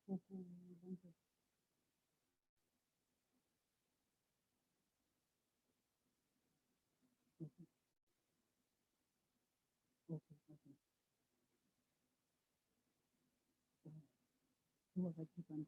Okay. Thank you. Okay. Okay. Okay. Who was I keeping?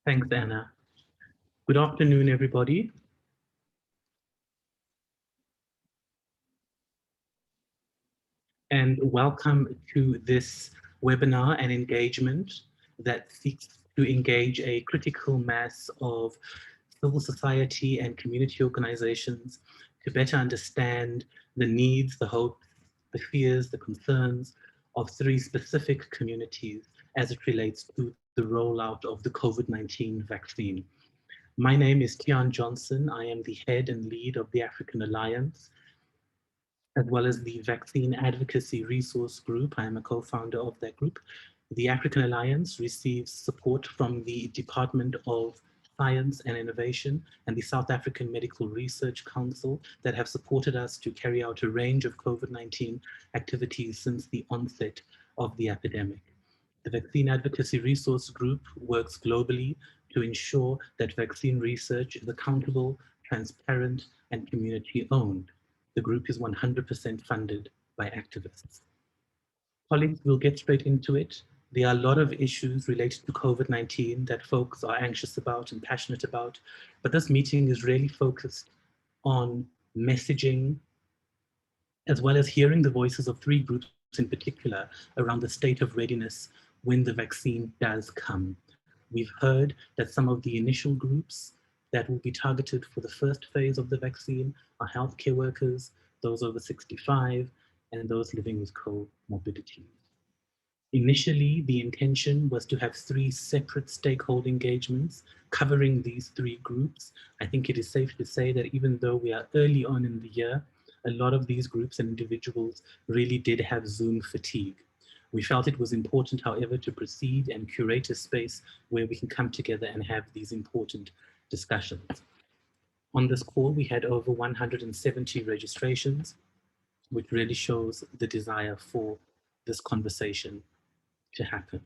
Thanks, Anna. Good afternoon, everybody. And welcome to this webinar and engagement that seeks to engage a critical mass of civil society and community organizations to better understand the needs, the hopes, the fears, the concerns of three specific communities as it relates to the rollout of the COVID-19 vaccine. My name is Tian Johnson. I am the head and lead of the African Alliance, as well as the Vaccine Advocacy Resource Group. I am a co-founder of that group. The African Alliance receives support from the Department of Science and Innovation and the South African Medical Research Council that have supported us to carry out a range of COVID-19 activities since the onset of the epidemic. The Vaccine Advocacy Resource Group works globally to ensure that vaccine research is accountable, transparent, and community-owned. The group is 100% funded by activists. Colleagues, we'll get straight into it. There are a lot of issues related to COVID-19 that folks are anxious about and passionate about, but this meeting is really focused on messaging, as well as hearing the voices of three groups in particular around the state of readiness when the vaccine does come. We've heard that some of the initial groups that will be targeted for the first phase of the vaccine are healthcare workers, those over 65, and those living with comorbidities. Initially, the intention was to have three separate stakeholder engagements covering these three groups. I think it is safe to say that even though we are early on in the year, a lot of these groups and individuals really did have Zoom fatigue. We felt it was important, however, to proceed and curate a space where we can come together and have these important discussions. On this call, we had over 170 registrations, which really shows the desire for this conversation to happen.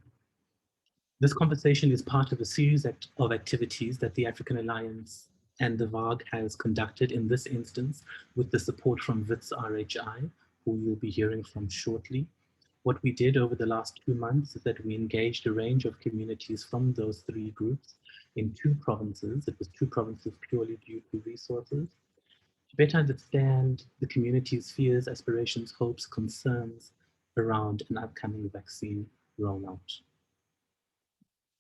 This conversation is part of a series of activities that the African Alliance and the WRHI has conducted in this instance with the support from WRHI, who you'll be hearing from shortly. What we did over the last 2 months is that we engaged a range of communities from those three groups in 2 provinces. It was 2 provinces purely due to resources, to better understand the community's fears, aspirations, hopes, concerns around an upcoming vaccine rollout.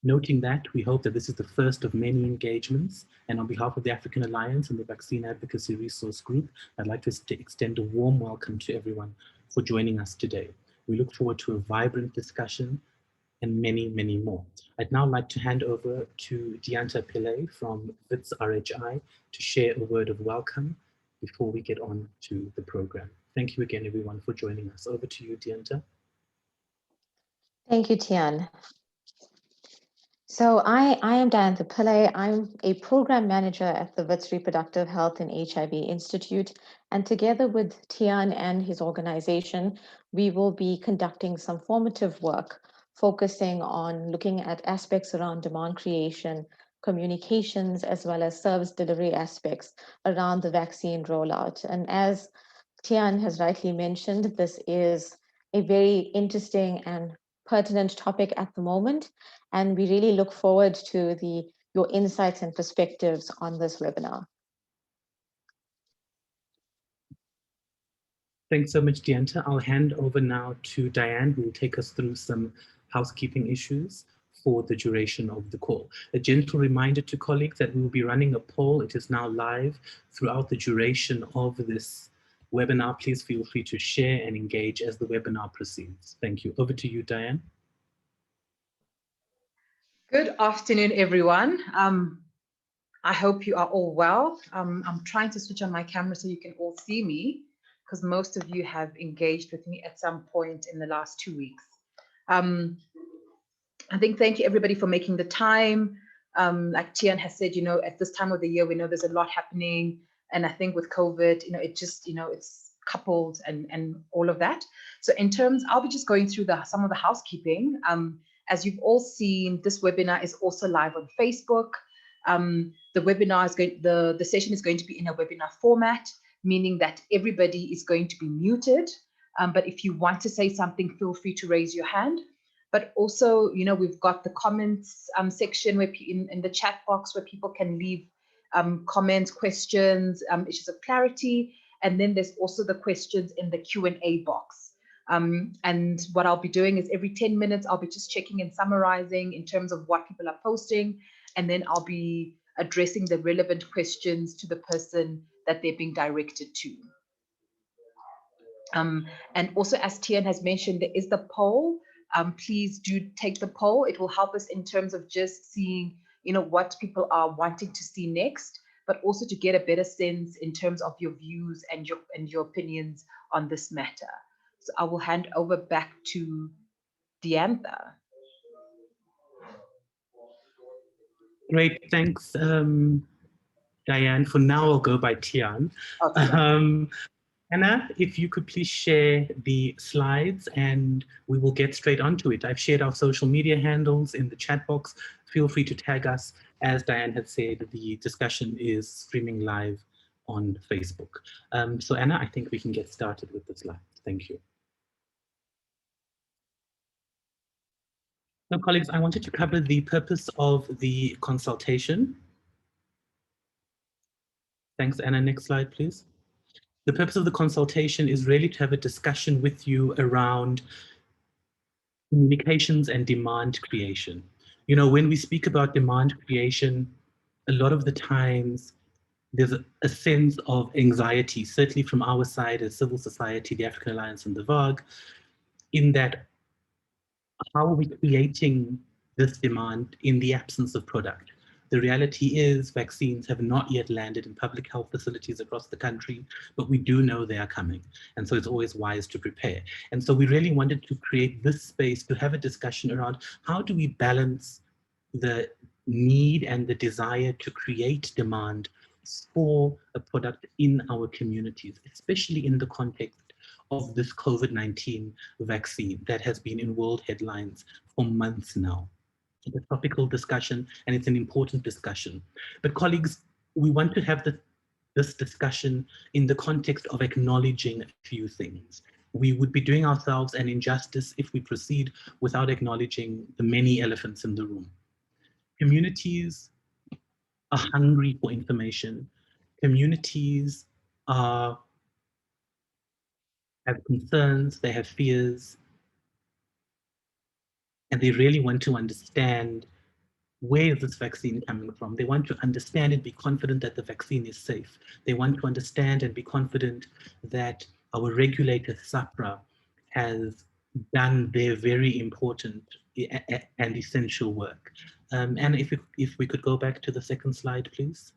Noting that, we hope that this is the first of many engagements, and on behalf of the African Alliance and the Vaccine Advocacy Resource Group, I'd like to extend a warm welcome to everyone for joining us today. We look forward to a vibrant discussion and many, many more. I'd now like to hand over to Dianta Pillay from WRHI to share a word of welcome before we get on to the program. Thank you again, everyone, for joining us. Over to you, Dianta. Thank you, Tian. So I am Diantha Pillay. I'm a program manager at the WITS Reproductive Health and HIV Institute. And together with Tian and his organization, we will be conducting some formative work focusing on looking at aspects around demand creation, communications, as well as service delivery aspects around the vaccine rollout. And as Tian has rightly mentioned, this is a very interesting and pertinent topic at the moment, and we really look forward to your insights and perspectives on this webinar. Thanks so much, Dianta. I'll hand over now to Diane, who will take us through some housekeeping issues for the duration of the call. A gentle reminder to colleagues that we will be running a poll. It is now live throughout the duration of this webinar. Please feel free to share and engage as the webinar proceeds. Thank you. Over to you, Diane. Good afternoon, everyone. I hope you are all well. I'm trying to switch on my camera so you can all see me, because most of you have engaged with me at some point in the last 2 weeks. I think thank you everybody for making the time. Like Tian has said, at this time of the year, we know there's a lot happening. And I think with COVID, it just, it's coupled and all of that. So in terms, I'll be just going through some of the housekeeping. As you've all seen, this webinar is also live on Facebook. The webinar is the session is going to be in a webinar format, meaning that everybody is going to be muted. But if you want to say something, feel free to raise your hand. But also, you know, we've got the comments section where in the chat box where people can leave comments, questions, issues of clarity. And then there's also the questions in the Q&A box. And what I'll be doing is every 10 minutes, I'll be just checking and summarizing in terms of what people are posting. And then I'll be addressing the relevant questions to the person that they're being directed to. And also, as Tian has mentioned, there is the poll. Please do take the poll. It will help us in terms of just seeing, you know, what people are wanting to see next, but also to get a better sense in terms of your views and your opinions on this matter. So I will hand over back to Diantha. Great, thanks, Diane. For now, I'll go by Tian. Okay. Anna, if you could please share the slides and we will get straight onto it. I've shared our social media handles in the chat box. Feel free to tag us. As Diane had said, the discussion is streaming live on Facebook. So Anna, I think we can get started with the slides. Thank you. So colleagues, I wanted to cover the purpose of the consultation. Thanks, Anna. Next slide, please. The purpose of the consultation is really to have a discussion with you around communications and demand creation. You know, when we speak about demand creation, a lot of the times there's a sense of anxiety, certainly from our side as civil society, the African Alliance and the WRHI, in that how are we creating this demand in the absence of product? The reality is vaccines have not yet landed in public health facilities across the country, but we do know they are coming. And so it's always wise to prepare. And so we really wanted to create this space to have a discussion around how do we balance the need and the desire to create demand for a product in our communities, especially in the context of this COVID-19 vaccine that has been in world headlines for months now. It's a topical discussion and it's an important discussion. But colleagues, we want to have this discussion in the context of acknowledging a few things. We would be doing ourselves an injustice if we proceed without acknowledging the many elephants in the room. Communities are hungry for information. Communities have concerns, they have fears, and they really want to understand where is this vaccine coming from. They want to understand and be confident that the vaccine is safe. They want to understand and be confident that our regulator, SAPRA, has done their very important and essential work. And if we could go back to the second slide, please.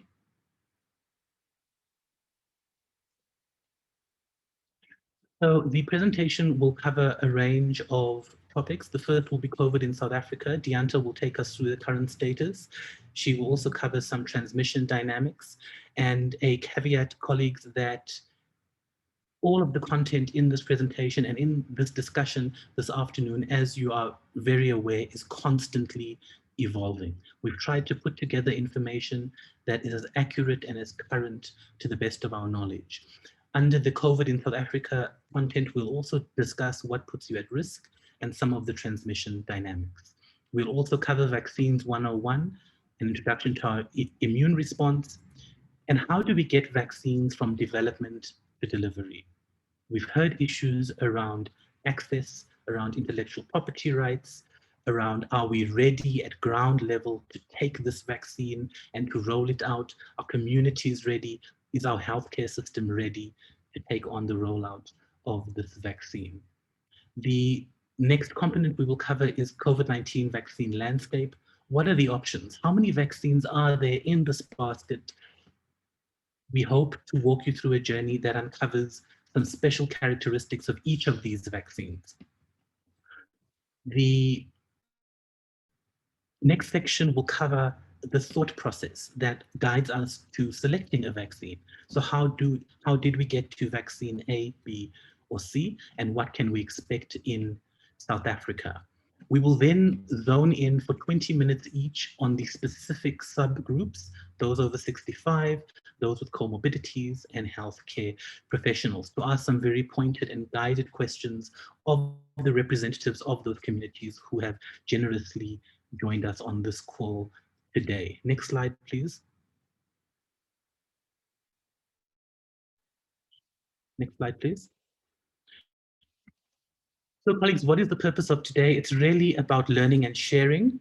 So the presentation will cover a range of topics. The first will be COVID in South Africa. Diantha will take us through the current status. She will also cover some transmission dynamics and a caveat, colleagues, that all of the content in this presentation and in this discussion this afternoon, as you are very aware, is constantly evolving. We've tried to put together information that is as accurate and as current to the best of our knowledge. Under the COVID in South Africa content, we'll also discuss what puts you at risk and some of the transmission dynamics. We'll also cover Vaccines 101, an introduction to our immune response, and how do we get vaccines from development to delivery. We've heard issues around access, around intellectual property rights, around are we ready at ground level to take this vaccine and to roll it out? Are communities ready? Is our healthcare system ready to take on the rollout of this vaccine? The next component we will cover is COVID-19 vaccine landscape. What are the options? How many vaccines are there in this basket? We hope to walk you through a journey that uncovers some special characteristics of each of these vaccines. The next section will cover the thought process that guides us to selecting a vaccine. So how did we get to vaccine A, B, or C, and what can we expect in South Africa? We will then zone in for 20 minutes each on the specific subgroups, those over 65, those with comorbidities, and healthcare professionals, to ask some very pointed and guided questions of the representatives of those communities who have generously joined us on this call today. Next slide, please. Next slide, please. So colleagues, what is the purpose of today? It's really about learning and sharing.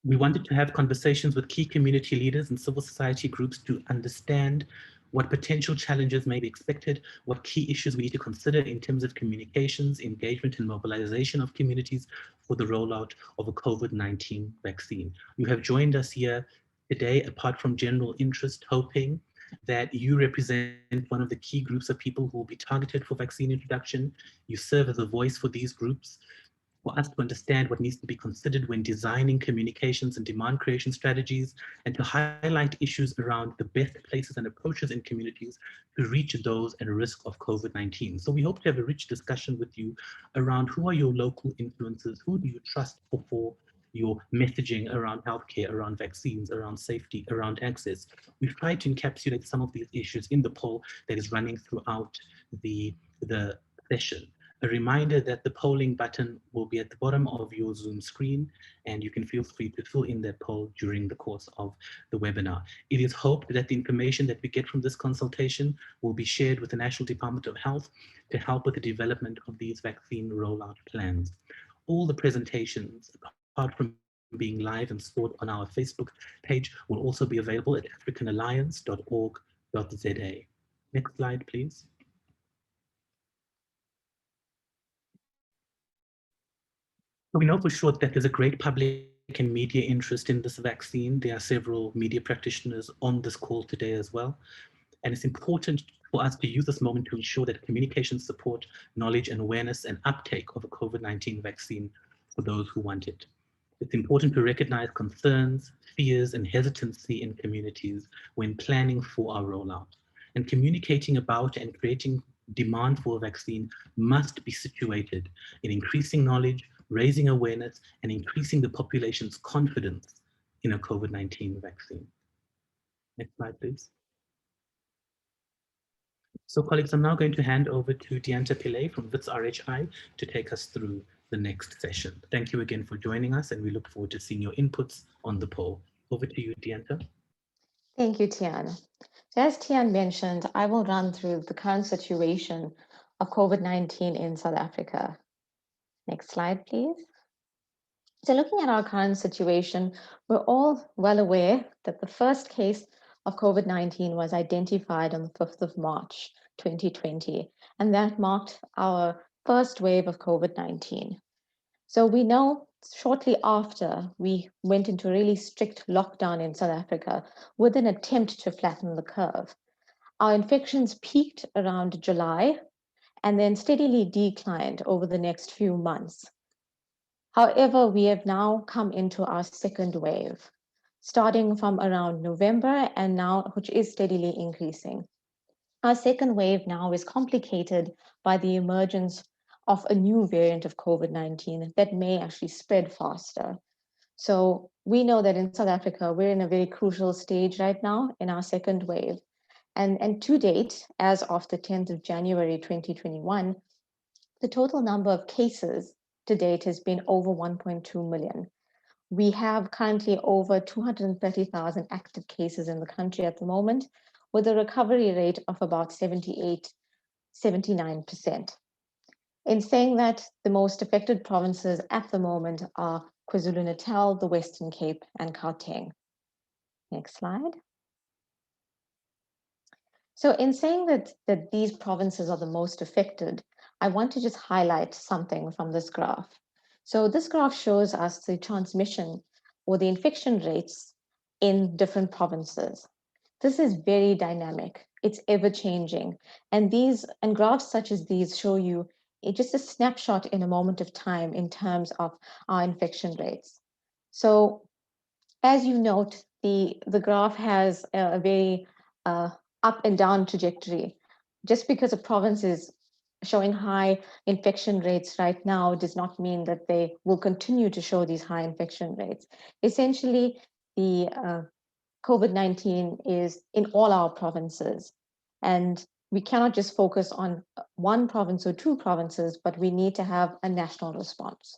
We wanted to have conversations with key community leaders and civil society groups to understand what potential challenges may be expected, what key issues we need to consider in terms of communications, engagement, and mobilization of communities for the rollout of a COVID-19 vaccine. You have joined us here today, apart from general interest, hoping that you represent one of the key groups of people who will be targeted for vaccine introduction. You serve as a voice for these groups, for us to understand what needs to be considered when designing communications and demand creation strategies, and to highlight issues around the best places and approaches in communities to reach those at risk of COVID-19. So we hope to have a rich discussion with you around who are your local influences, who do you trust for your messaging around healthcare, around vaccines, around safety, around access. We've tried to encapsulate some of these issues in the poll that is running throughout the session. A reminder that the polling button will be at the bottom of your Zoom screen, and you can feel free to fill in that poll during the course of the webinar. It is hoped that the information that we get from this consultation will be shared with the National Department of Health to help with the development of these vaccine rollout plans. All the presentations, apart from being live and stored on our Facebook page, will also be available at africanalliance.org.za. Next slide, please. So we know for sure that there's a great public and media interest in this vaccine. There are several media practitioners on this call today as well. And it's important for us to use this moment to ensure that communications support knowledge and awareness and uptake of a COVID-19 vaccine for those who want it. It's important to recognize concerns, fears, and hesitancy in communities when planning for our rollout. And communicating about and creating demand for a vaccine must be situated in increasing knowledge, raising awareness, and increasing the population's confidence in a COVID-19 vaccine. Next slide, please. So colleagues, I'm now going to hand over to Dianta Pillay from WRHI to take us through the next session. Thank you again for joining us, and we look forward to seeing your inputs on the poll. Over to you, Dianta. Thank you, Tian. So as Tian mentioned, I will run through the current situation of COVID-19 in South Africa. Next slide, please. So looking at our current situation, we're all well aware that the first case of COVID-19 was identified on the 5th of March, 2020, and that marked our first wave of COVID-19. So we know shortly after we went into really strict lockdown in South Africa with an attempt to flatten the curve. Our infections peaked around July and then steadily declined over the next few months. However, we have now come into our second wave, starting from around November and now, which is steadily increasing. Our second wave now is complicated by the emergence of a new variant of COVID-19 that may actually spread faster. So we know that in South Africa, we're in a very crucial stage right now in our second wave. And to date, as of the 10th of January, 2021, the total number of cases to date has been over 1.2 million. We have currently over 230,000 active cases in the country at the moment, with a recovery rate of about 79%. In saying that, the most affected provinces at the moment are KwaZulu-Natal, the Western Cape, and Gauteng. Next slide. So in saying that these provinces are the most affected, I want to just highlight something from this graph. So this graph shows us the transmission or the infection rates in different provinces. This is very dynamic. It's ever changing. And graphs such as these show you just a snapshot in a moment of time in terms of our infection rates. So as you note, the graph has a very up and down trajectory. Just because a province is showing high infection rates right now does not mean that they will continue to show these high infection rates. Essentially, the COVID-19 is in all our provinces, and we cannot just focus on one province or two provinces, but we need to have a national response.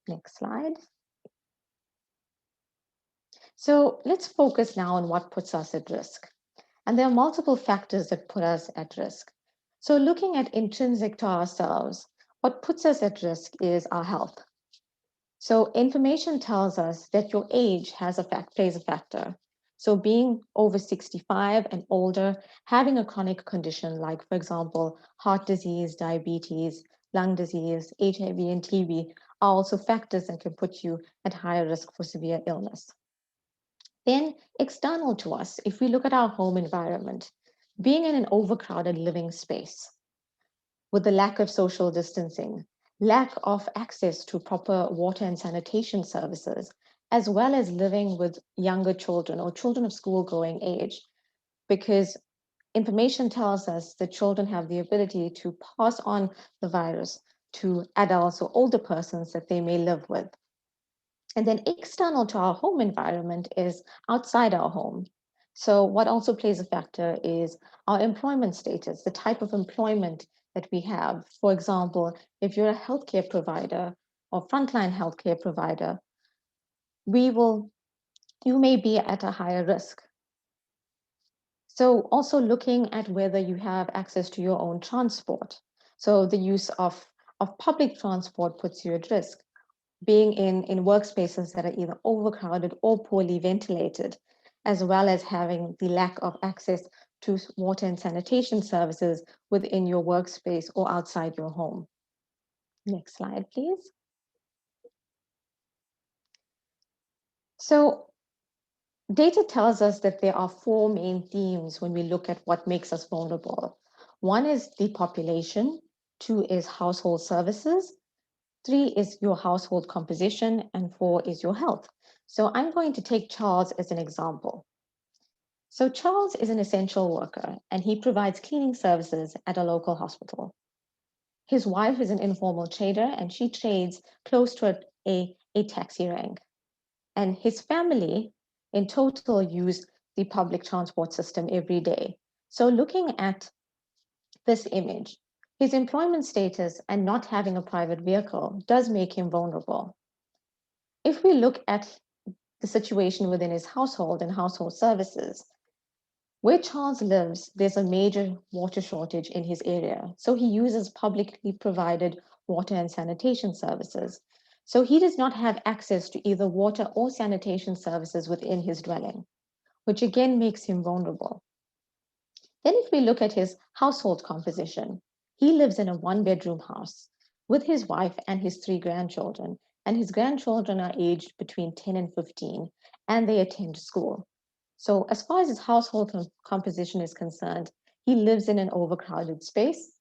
Next slide. So let's focus now on what puts us at risk. And there are multiple factors that put us at risk. So looking at intrinsic to ourselves, what puts us at risk is our health. So information tells us that your age plays a factor. So being over 65 and older, having a chronic condition like, for example, heart disease, diabetes, lung disease, HIV, and TB are also factors that can put you at higher risk for severe illness. Then external to us, if we look at our home environment, being in an overcrowded living space with the lack of social distancing, lack of access to proper water and sanitation services, as well as living with younger children or children of school-going age, because information tells us that children have the ability to pass on the virus to adults or older persons that they may live with. And then external to our home environment is outside our home. So what also plays a factor is our employment status, the type of employment that we have. For example, if you're a healthcare provider or frontline healthcare provider, you may be at a higher risk. So also looking at whether you have access to your own transport. So the use of public transport puts you at risk. Being in workspaces that are either overcrowded or poorly ventilated, as well as having the lack of access to water and sanitation services within your workspace or outside your home. Next slide, please. So data tells us that there are four main themes when we look at what makes us vulnerable. One is the population, two is household services, 3 is your household composition, and 4 is your health. So I'm going to take Charles as an example. So Charles is an essential worker, and he provides cleaning services at a local hospital. His wife is an informal trader, and she trades close to a taxi rank. And his family in total use the public transport system every day. So looking at this image, his employment status and not having a private vehicle does make him vulnerable. If we look at the situation within his household and household services, where Charles lives, there's a major water shortage in his area. So he uses publicly provided water and sanitation services. So he does not have access to either water or sanitation services within his dwelling, which again makes him vulnerable. Then if we look at his household composition, he lives in a one-bedroom house with his wife and his 3 grandchildren, and his grandchildren are aged between 10 and 15, and they attend school. So as far as his household composition is concerned, he lives in an overcrowded space,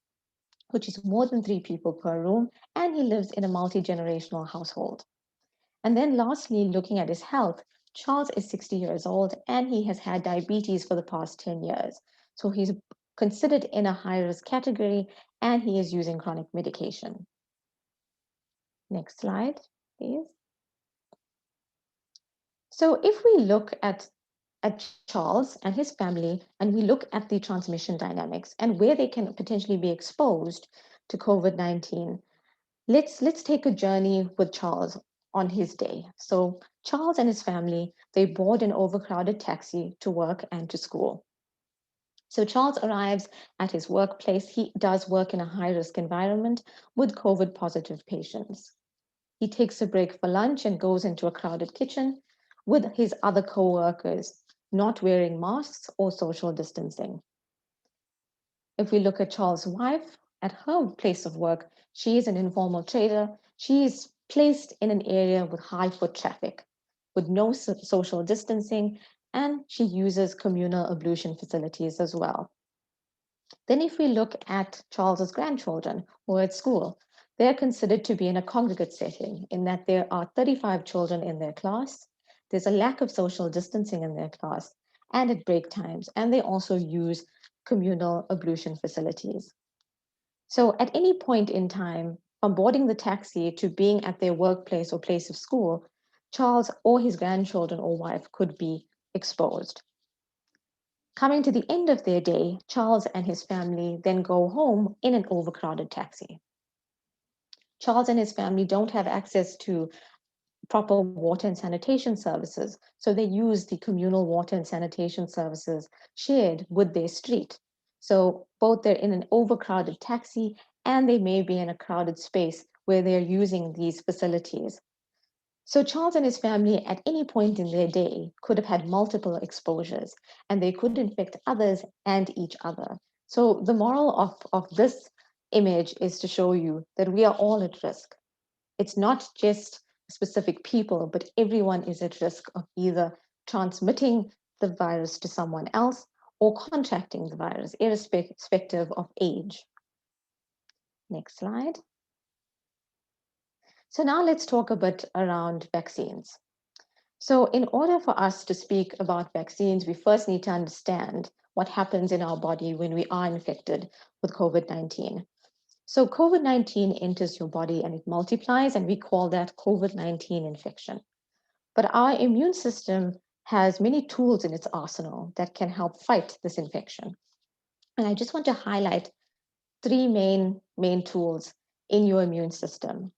which is more than 3 people per room, and he lives in a multi-generational household. And then lastly, looking at his health, Charles is 60 years old and he has had diabetes for the past 10 years. So he's considered in a high risk category and he is using chronic medication. Next slide, please. So if we look at Charles and his family and we look at the transmission dynamics and where they can potentially be exposed to COVID-19, let's take a journey with Charles on his day. So Charles and his family, they board an overcrowded taxi to work and to school. So Charles arrives at his workplace. He does work in a high-risk environment with COVID positive patients. He takes a break for lunch and goes into a crowded kitchen with his other co-workers, not wearing masks or social distancing. If we look at Charles' wife, at her place of work, she is an informal trader. She is placed in an area with high foot traffic, with no social distancing, and she uses communal ablution facilities as well. Then if we look at Charles's grandchildren who are at school, they're considered to be in a congregate setting in that there are 35 children in their class. There's a lack of social distancing in their class, and at break times, and they also use communal ablution facilities. So at any point in time, from boarding the taxi to being at their workplace or place of school, Charles or his grandchildren or wife could be exposed. Coming to the end of their day, Charles and his family then go home in an overcrowded taxi. Charles and his family don't have access to proper water and sanitation services, so they use the communal water and sanitation services shared with their street. So both they're in an overcrowded taxi and they may be in a crowded space where they're using these facilities. So Charles and his family at any point in their day could have had multiple exposures and they could infect others and each other. So the moral of this image is to show you that we are all at risk. It's not just specific people, but everyone is at risk of either transmitting the virus to someone else or contracting the virus, irrespective of age. Next slide. So now let's talk a bit around vaccines. So in order for us to speak about vaccines, we first need to understand what happens in our body when we are infected with COVID-19. So COVID-19 enters your body and it multiplies, and we call that COVID-19 infection. But our immune system has many tools in its arsenal that can help fight this infection. And I just want to highlight three main tools in your immune system.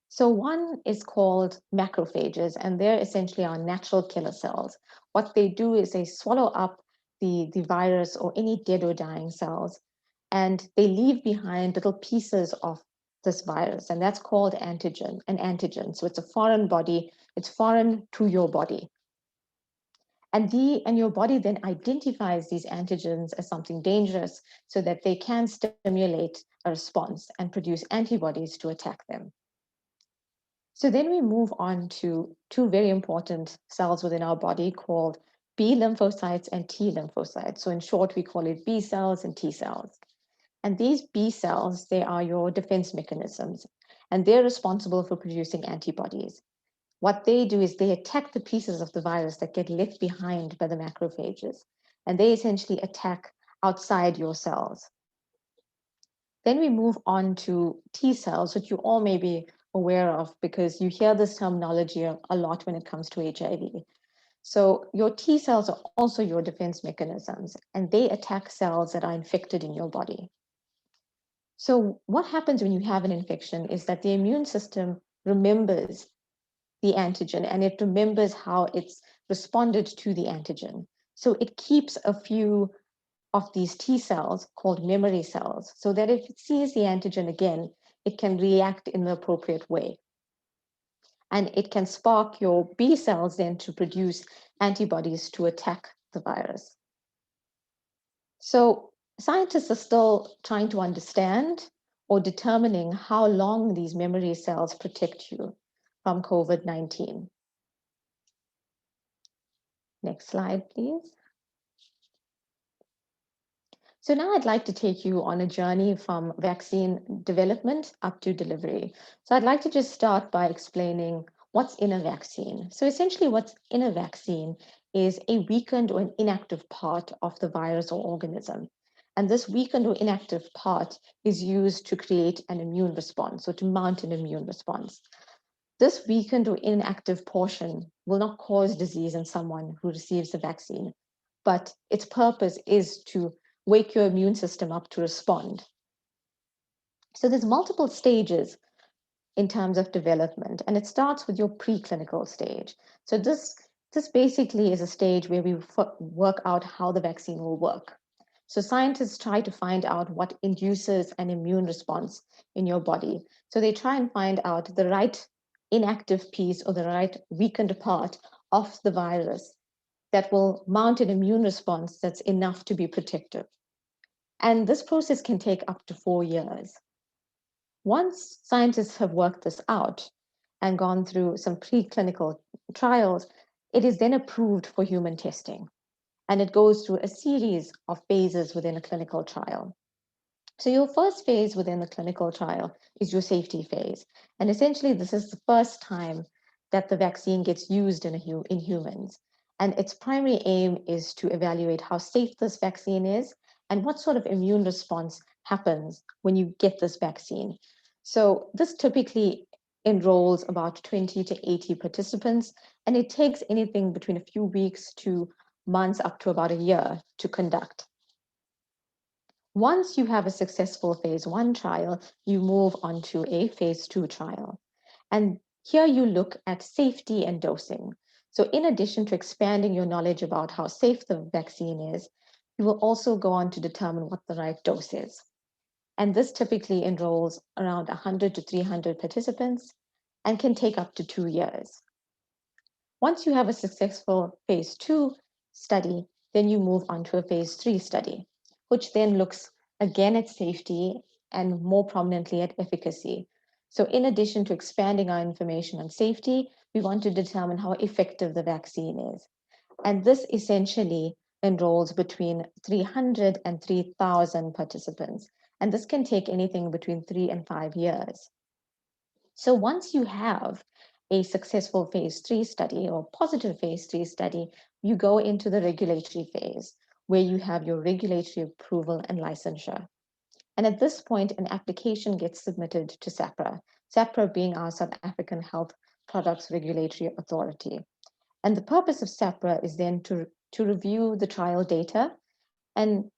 So one is called macrophages, and they're essentially our natural killer cells. What they do is they swallow up the virus or any dead or dying cells, and they leave behind little pieces of this virus, and that's called an antigen. So it's a foreign body, it's foreign to your body. And your body then identifies these antigens as something dangerous so that they can stimulate a response and produce antibodies to attack them. So then we move on to two very important cells within our body called B lymphocytes and T lymphocytes. So in short, we call it B cells and T cells. And these B cells, they are your defense mechanisms, and they're responsible for producing antibodies. What they do is they attack the pieces of the virus that get left behind by the macrophages, and they essentially attack outside your cells. Then we move on to T cells, which you all may be aware of because you hear this terminology a lot when it comes to HIV. So your T cells are also your defense mechanisms, and they attack cells that are infected in your body. So what happens when you have an infection is that the immune system remembers the antigen and it remembers how it's responded to the antigen. So it keeps a few of these T cells called memory cells so that if it sees the antigen again, it can react in the appropriate way. And it can spark your B cells then to produce antibodies to attack the virus. So scientists are still trying to understand or determining how long these memory cells protect you from COVID-19. Next slide, please. So now I'd like to take you on a journey from vaccine development up to delivery. So I'd like to just start by explaining what's in a vaccine. So essentially what's in a vaccine is a weakened or an inactive part of the virus or organism. And this weakened or inactive part is used to create an immune response or to mount an immune response. This weakened or inactive portion will not cause disease in someone who receives the vaccine, but its purpose is to wake your immune system up to respond. So there's multiple stages in terms of development, and it starts with your preclinical stage. So this basically is a stage where we work out how the vaccine will work. So scientists try to find out what induces an immune response in your body. So they try and find out the right inactive piece or the right weakened part of the virus that will mount an immune response that's enough to be protective. And this process can take up to 4 years. Once scientists have worked this out and gone through some preclinical trials, it is then approved for human testing. And it goes through a series of phases within a clinical trial. So your first phase within the clinical trial is your safety phase. And essentially, this is the first time that the vaccine gets used in humans. And its primary aim is to evaluate how safe this vaccine is and what sort of immune response happens when you get this vaccine. So this typically enrolls about 20 to 80 participants, and it takes anything between a few weeks to months up to about a year to conduct. Once you have a successful phase 1 trial, you move on to a phase 2 trial. And here you look at safety and dosing. So in addition to expanding your knowledge about how safe the vaccine is, you will also go on to determine what the right dose is. And this typically enrolls around 100 to 300 participants and can take up to 2 years. Once you have a successful phase 2 study, then you move on to a phase 3 study, which then looks again at safety and more prominently at efficacy. So in addition to expanding our information on safety, we want to determine how effective the vaccine is. And this essentially enrolls between 300 and 3,000 participants. And this can take anything between 3 and 5 years. So once you have a successful phase 3 study or positive phase 3 study, you go into the regulatory phase where you have your regulatory approval and licensure. And at this point, an application gets submitted to SAHPRA, SAHPRA being our South African Health Products Regulatory Authority. And the purpose of SAHPRA is then to review the trial data. And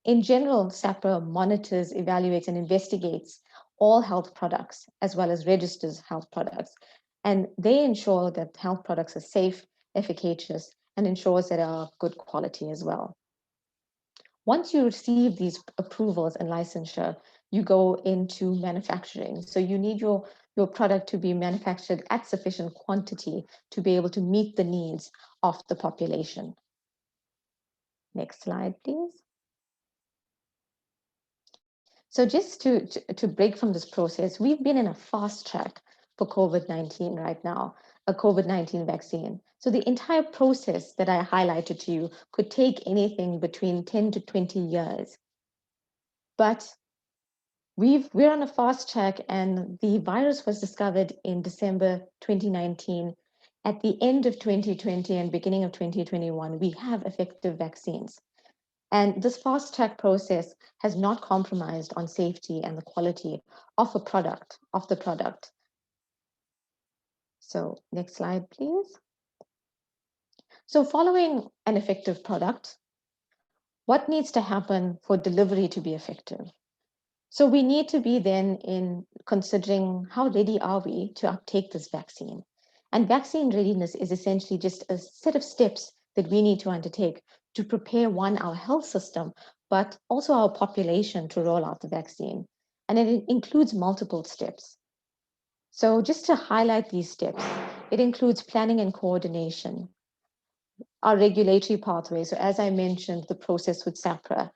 in general, SAHPRA monitors, evaluates, and investigates all health products, as well as registers health products. And they ensure that health products are safe, efficacious, and ensures that they are of good quality as well. Once you receive these approvals and licensure, you go into manufacturing. So you need your product to be manufactured at sufficient quantity to be able to meet the needs of the population. Next slide, please. So just to break from this process, we've been in a fast track for COVID-19 right now, a COVID-19 vaccine. So the entire process that I highlighted to you could take anything between 10 to 20 years. But we're on a fast track, and the virus was discovered in December 2019. At the end of 2020 and beginning of 2021, we have effective vaccines. And this fast track process has not compromised on safety and the quality of the product. So next slide, please. So following an effective product, what needs to happen for delivery to be effective? So we need to be then in considering how ready are we to uptake this vaccine? And vaccine readiness is essentially just a set of steps that we need to undertake to prepare, one, our health system, but also our population to roll out the vaccine. And it includes multiple steps. So just to highlight these steps, it includes planning and coordination, our regulatory pathway. So as I mentioned, the process with SAHPRA,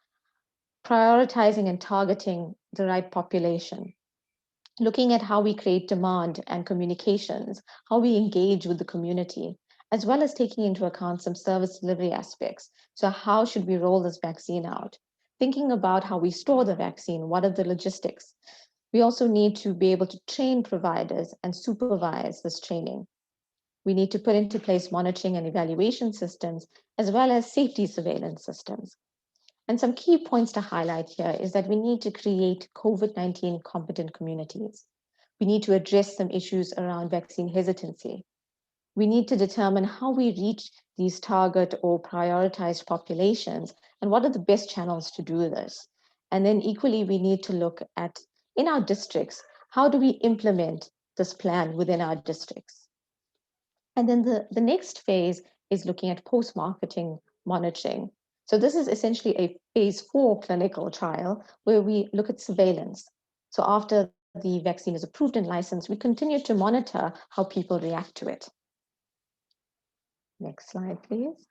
prioritizing and targeting the right population, looking at how we create demand and communications, how we engage with the community, as well as taking into account some service delivery aspects. So how should we roll this vaccine out? Thinking about how we store the vaccine, what are the logistics? We also need to be able to train providers and supervise this training. We need to put into place monitoring and evaluation systems, as well as safety surveillance systems. And some key points to highlight here is that we need to create COVID-19 competent communities. We need to address some issues around vaccine hesitancy. We need to determine how we reach these target or prioritized populations and what are the best channels to do this. And then equally, we need to look at, in our districts, how do we implement this plan within our districts? And then the next phase is looking at post-marketing monitoring. So this is essentially a phase 4 clinical trial where we look at surveillance. So after the vaccine is approved and licensed, we continue to monitor how people react to it. Next slide, please.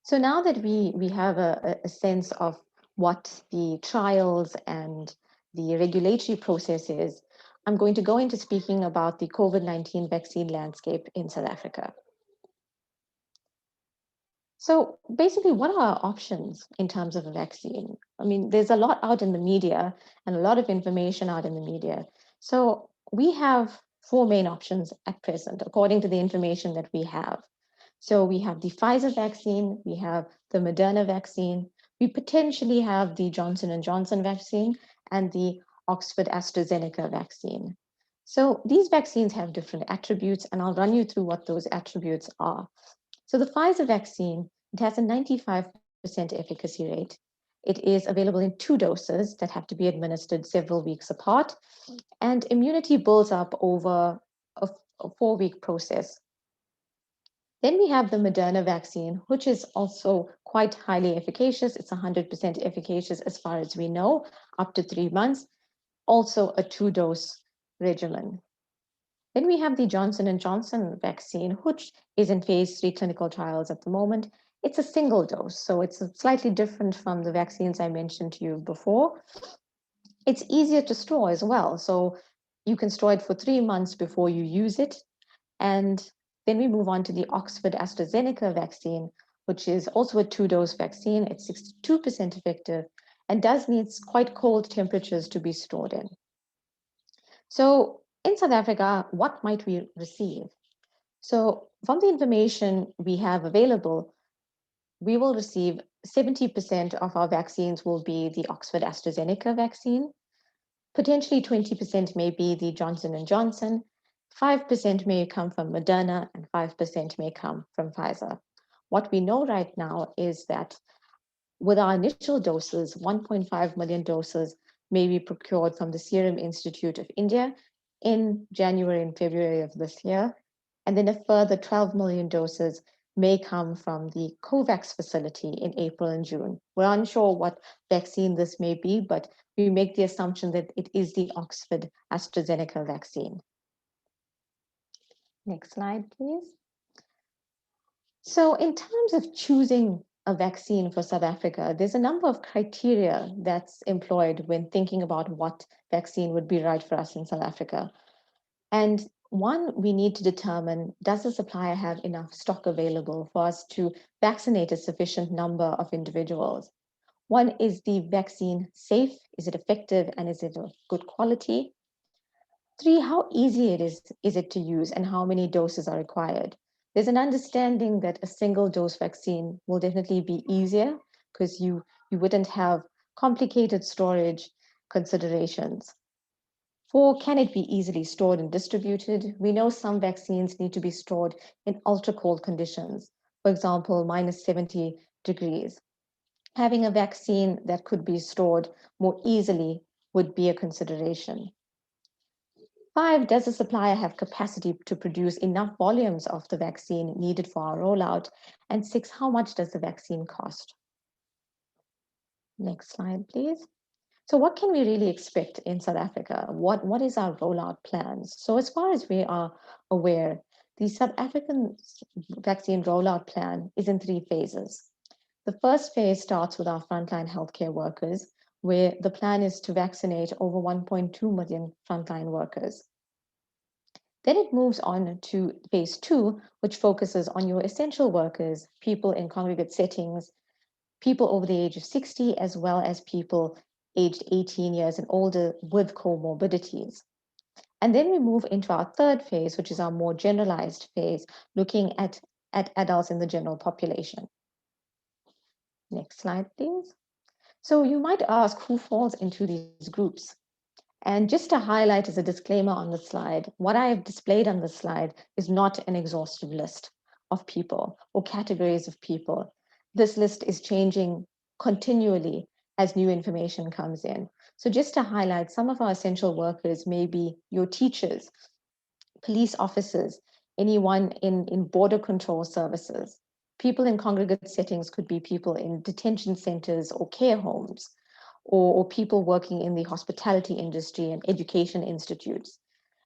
So now that we have a sense of what the trials and the regulatory process is, I'm going to go into speaking about the COVID-19 vaccine landscape in South Africa. So basically, what are our options in terms of a vaccine? I mean, there's a lot out in the media and a lot of information out in the media. So we have 4 main options at present, according to the information that we have. So we have the Pfizer vaccine, we have the Moderna vaccine, we potentially have the Johnson & Johnson vaccine and the Oxford AstraZeneca vaccine. So these vaccines have different attributes, and I'll run you through what those attributes are. So the Pfizer vaccine, it has a 95% efficacy rate. It is available in 2 doses that have to be administered several weeks apart, and immunity builds up over a 4-week process. Then we have the Moderna vaccine, which is also quite highly efficacious. It's 100% efficacious as far as we know, up to 3 months, also a 2-dose regimen. Then we have the Johnson & Johnson vaccine, which is in phase 3 clinical trials at the moment. It's a single dose, so it's slightly different from the vaccines I mentioned to you before. It's easier to store as well, so you can store it for 3 months before you use it. And then we move on to the Oxford AstraZeneca vaccine, which is also a 2-dose vaccine. It's 62% effective and does need quite cold temperatures to be stored in. So in South Africa, what might we receive? So from the information we have available, we will receive 70% of our vaccines will be the Oxford AstraZeneca vaccine. Potentially 20% may be the Johnson & Johnson, 5% may come from Moderna, and 5% may come from Pfizer. What we know right now is that with our initial doses, 1.5 million doses may be procured from the Serum Institute of India in January and February of this year. And then a further 12 million doses may come from the COVAX facility in April and June. We're unsure what vaccine this may be, but we make the assumption that it is the Oxford AstraZeneca vaccine. Next slide, please. So in terms of choosing a vaccine for South Africa, there's a number of criteria that's employed when thinking about what vaccine would be right for us in South Africa. And one, we need to determine, does the supplier have enough stock available for us to vaccinate a sufficient number of individuals? One, is the vaccine safe? Is it effective? And is it of good quality? 3, how easy is it to use and how many doses are required? There's an understanding that a single dose vaccine will definitely be easier because you wouldn't have complicated storage considerations. 4, can it be easily stored and distributed? We know some vaccines need to be stored in ultra cold conditions, for example, minus 70 degrees. Having a vaccine that could be stored more easily would be a consideration. 5, does the supplier have capacity to produce enough volumes of the vaccine needed for our rollout? And 6, how much does the vaccine cost? Next slide, please. So what can we really expect in South Africa? What is our rollout plans? So as far as we are aware, the South African vaccine rollout plan is in 3 phases. The first phase starts with our frontline healthcare workers, where the plan is to vaccinate over 1.2 million frontline workers. Then it moves on to phase 2, which focuses on your essential workers, people in congregate settings, people over the age of 60, as well as people aged 18 years and older with comorbidities. And then we move into our third phase, which is our more generalized phase, looking at adults in the general population. Next slide, please. So you might ask, who falls into these groups? And just to highlight as a disclaimer on the slide, what I have displayed on the slide is not an exhaustive list of people or categories of people. This list is changing continually as new information comes in. So just to highlight, some of our essential workers may be your teachers, police officers, anyone in border control services. People in congregate settings could be people in detention centers or care homes, or people working in the hospitality industry and education institutes.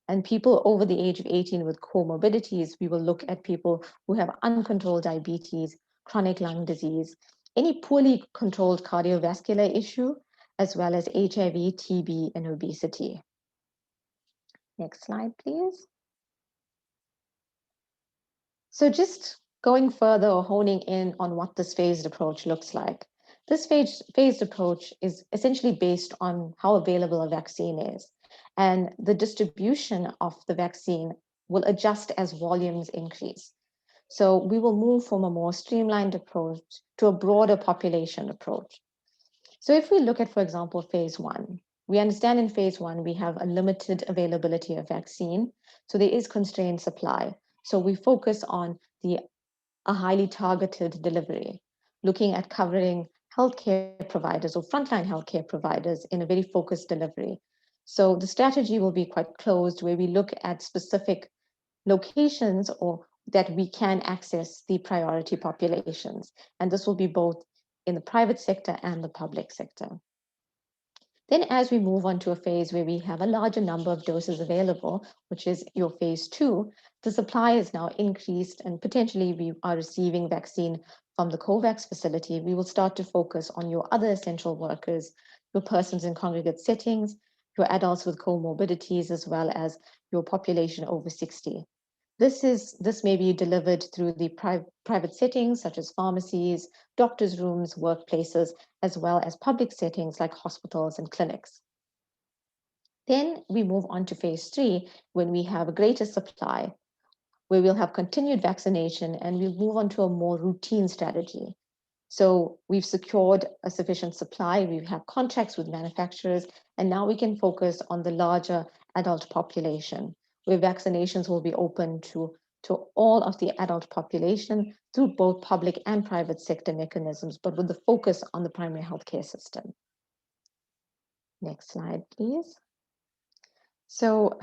And people over the age of 18 with comorbidities, we will look at people who have uncontrolled diabetes, chronic lung disease, any poorly controlled cardiovascular issue, as well as HIV, TB, and obesity. Next slide, please. So just going further or honing in on what this phased approach looks like. This phased approach is essentially based on how available a vaccine is, and the distribution of the vaccine will adjust as volumes increase. So we will move from a more streamlined approach to a broader population approach. So if we look at, for example, phase 1, we understand in phase 1, we have a limited availability of vaccine. So there is constrained supply. So we focus on a highly targeted delivery, looking at covering healthcare providers or frontline healthcare providers in a very focused delivery. So the strategy will be quite closed, where we look at specific locations or that we can access the priority populations. And this will be both in the private sector and the public sector. Then as we move on to a phase where we have a larger number of doses available, which is your phase 2, the supply is now increased and potentially we are receiving vaccine from the COVAX facility. We will start to focus on your other essential workers, your persons in congregate settings, your adults with comorbidities, as well as your population over 60. This may be delivered through the private settings, such as pharmacies, doctors' rooms, workplaces, as well as public settings like hospitals and clinics. Then we move on to phase 3, when we have a greater supply, where we'll have continued vaccination and we'll move on to a more routine strategy. So we've secured a sufficient supply, we have contracts with manufacturers, and now we can focus on the larger adult population, where vaccinations will be open to all of the adult population through both public and private sector mechanisms, but with the focus on the primary healthcare system. Next slide, please. So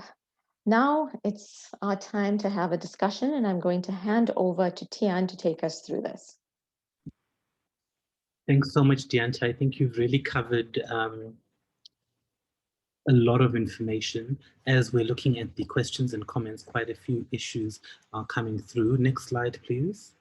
now it's our time to have a discussion, and I'm going to hand over to Tian to take us through this. Thanks so much, Deanta. I think you've really covered a lot of information. As we're looking at the questions and comments, quite a few issues are coming through. Next slide, please.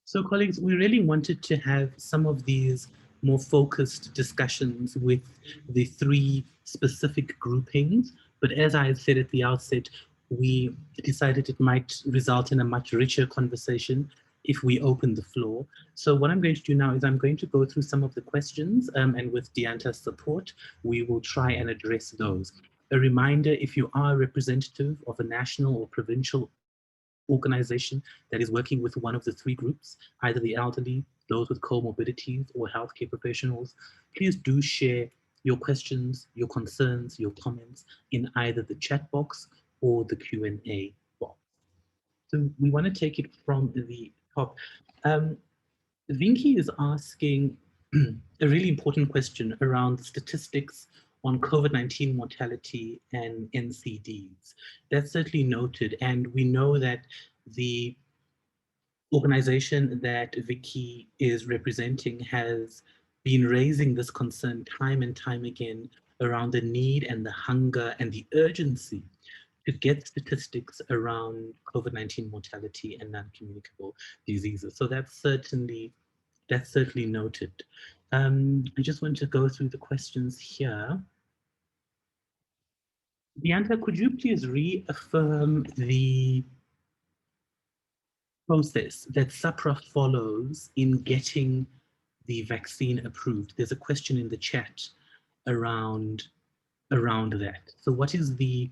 So colleagues, we really wanted to have some of these more focused discussions with the 3 specific groupings. But as I had said at the outset, we decided it might result in a much richer conversation if we open the floor. So what I'm going to do now is I'm going to go through some of the questions, and with Deanta's support, we will try and address those. A reminder, if you are a representative of a national or provincial organization that is working with one of the 3 groups, either the elderly, those with comorbidities, or healthcare professionals, please do share your questions, your concerns, your comments in either the chat box or the Q&A box. So we want to take it from the top. Vinky is asking a really important question around statistics on COVID-19 mortality and NCDs. That's certainly noted, and we know that the organization that Vicky is representing has been raising this concern time and time again around the need and the hunger and the urgency to get statistics around COVID-19 mortality and non-communicable diseases. So that's certainly noted. I just want to go through the questions here. Deanta, could you please reaffirm the process that SAPRA follows in getting the vaccine approved? There's a question in the chat around that. So what is the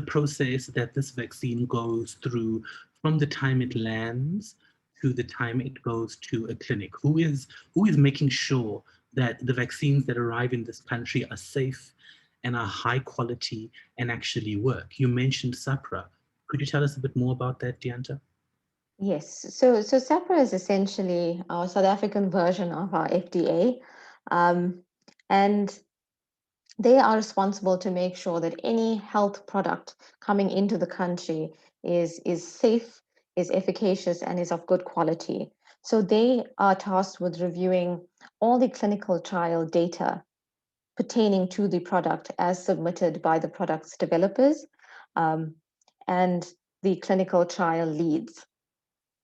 process that this vaccine goes through from the time it lands to the time it goes to a clinic? Who is making sure that the vaccines that arrive in this country are safe and are high quality and actually work? You mentioned SAPRA. Could you tell us a bit more about that, Deanta? Yes, so SAPRA is essentially our South African version of our FDA, and they are responsible to make sure that any health product coming into the country is safe, is efficacious, and is of good quality. So they are tasked with reviewing all the clinical trial data pertaining to the product as submitted by the product's developers and the clinical trial leads.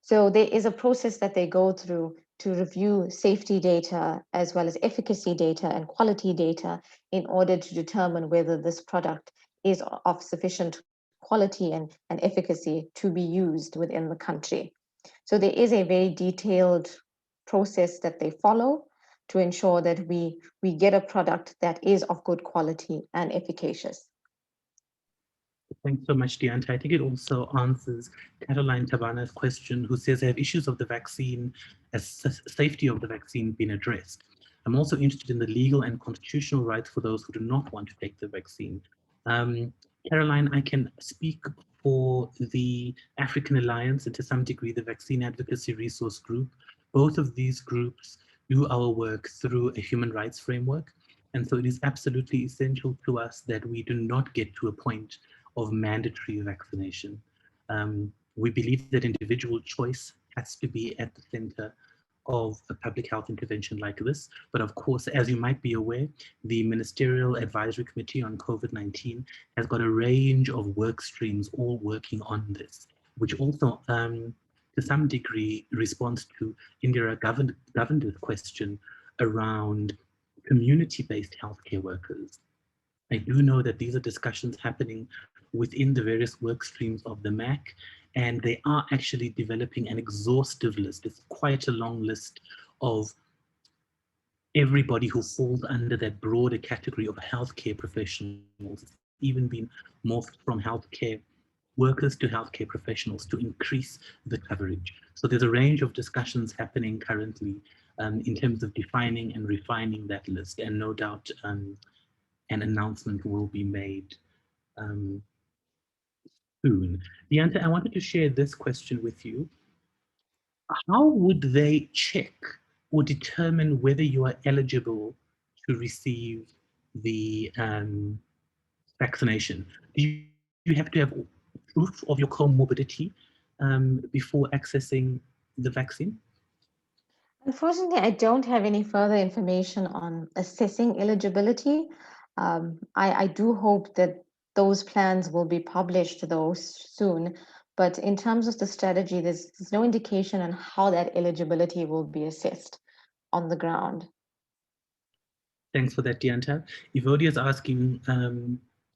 So there is a process that they go through to review safety data as well as efficacy data and quality data in order to determine whether this product is of sufficient quality and efficacy to be used within the country. So there is a very detailed process that they follow to ensure that we get a product that is of good quality and efficacious. Thanks so much, Deanta. I think it also answers Caroline Tabana's question, who says, have issues of the vaccine, safety of the vaccine been addressed? I'm also interested in the legal and constitutional rights for those who do not want to take the vaccine. Caroline, I can speak for the African Alliance and to some degree the Vaccine Advocacy Resource Group. Both of these groups do our work through a human rights framework. And so it is absolutely essential to us that we do not get to a point of mandatory vaccination. We believe that individual choice has to be at the center of a public health intervention like this. But of course, as you might be aware, the Ministerial Advisory Committee on COVID-19 has got a range of work streams all working on this, which also, to some degree, responds to Indira Govinda's question around community-based healthcare workers. I do know that these are discussions happening within the various work streams of the MAC, and they are actually developing an exhaustive list. It's quite a long list of everybody who falls under that broader category of healthcare professionals. It's even been morphed from healthcare workers to healthcare professionals to increase the coverage. So there's a range of discussions happening currently in terms of defining and refining that list, and no doubt an announcement will be made soon. Deanta, I wanted to share this question with you. How would they check or determine whether you are eligible to receive the vaccination? Do you have to have proof of your comorbidity before accessing the vaccine? Unfortunately, I don't have any further information on assessing eligibility. I do hope that those plans will be published though soon, but in terms of the strategy, there's no indication on how that eligibility will be assessed on the ground. Thanks for that, Deanta. Evodia is asking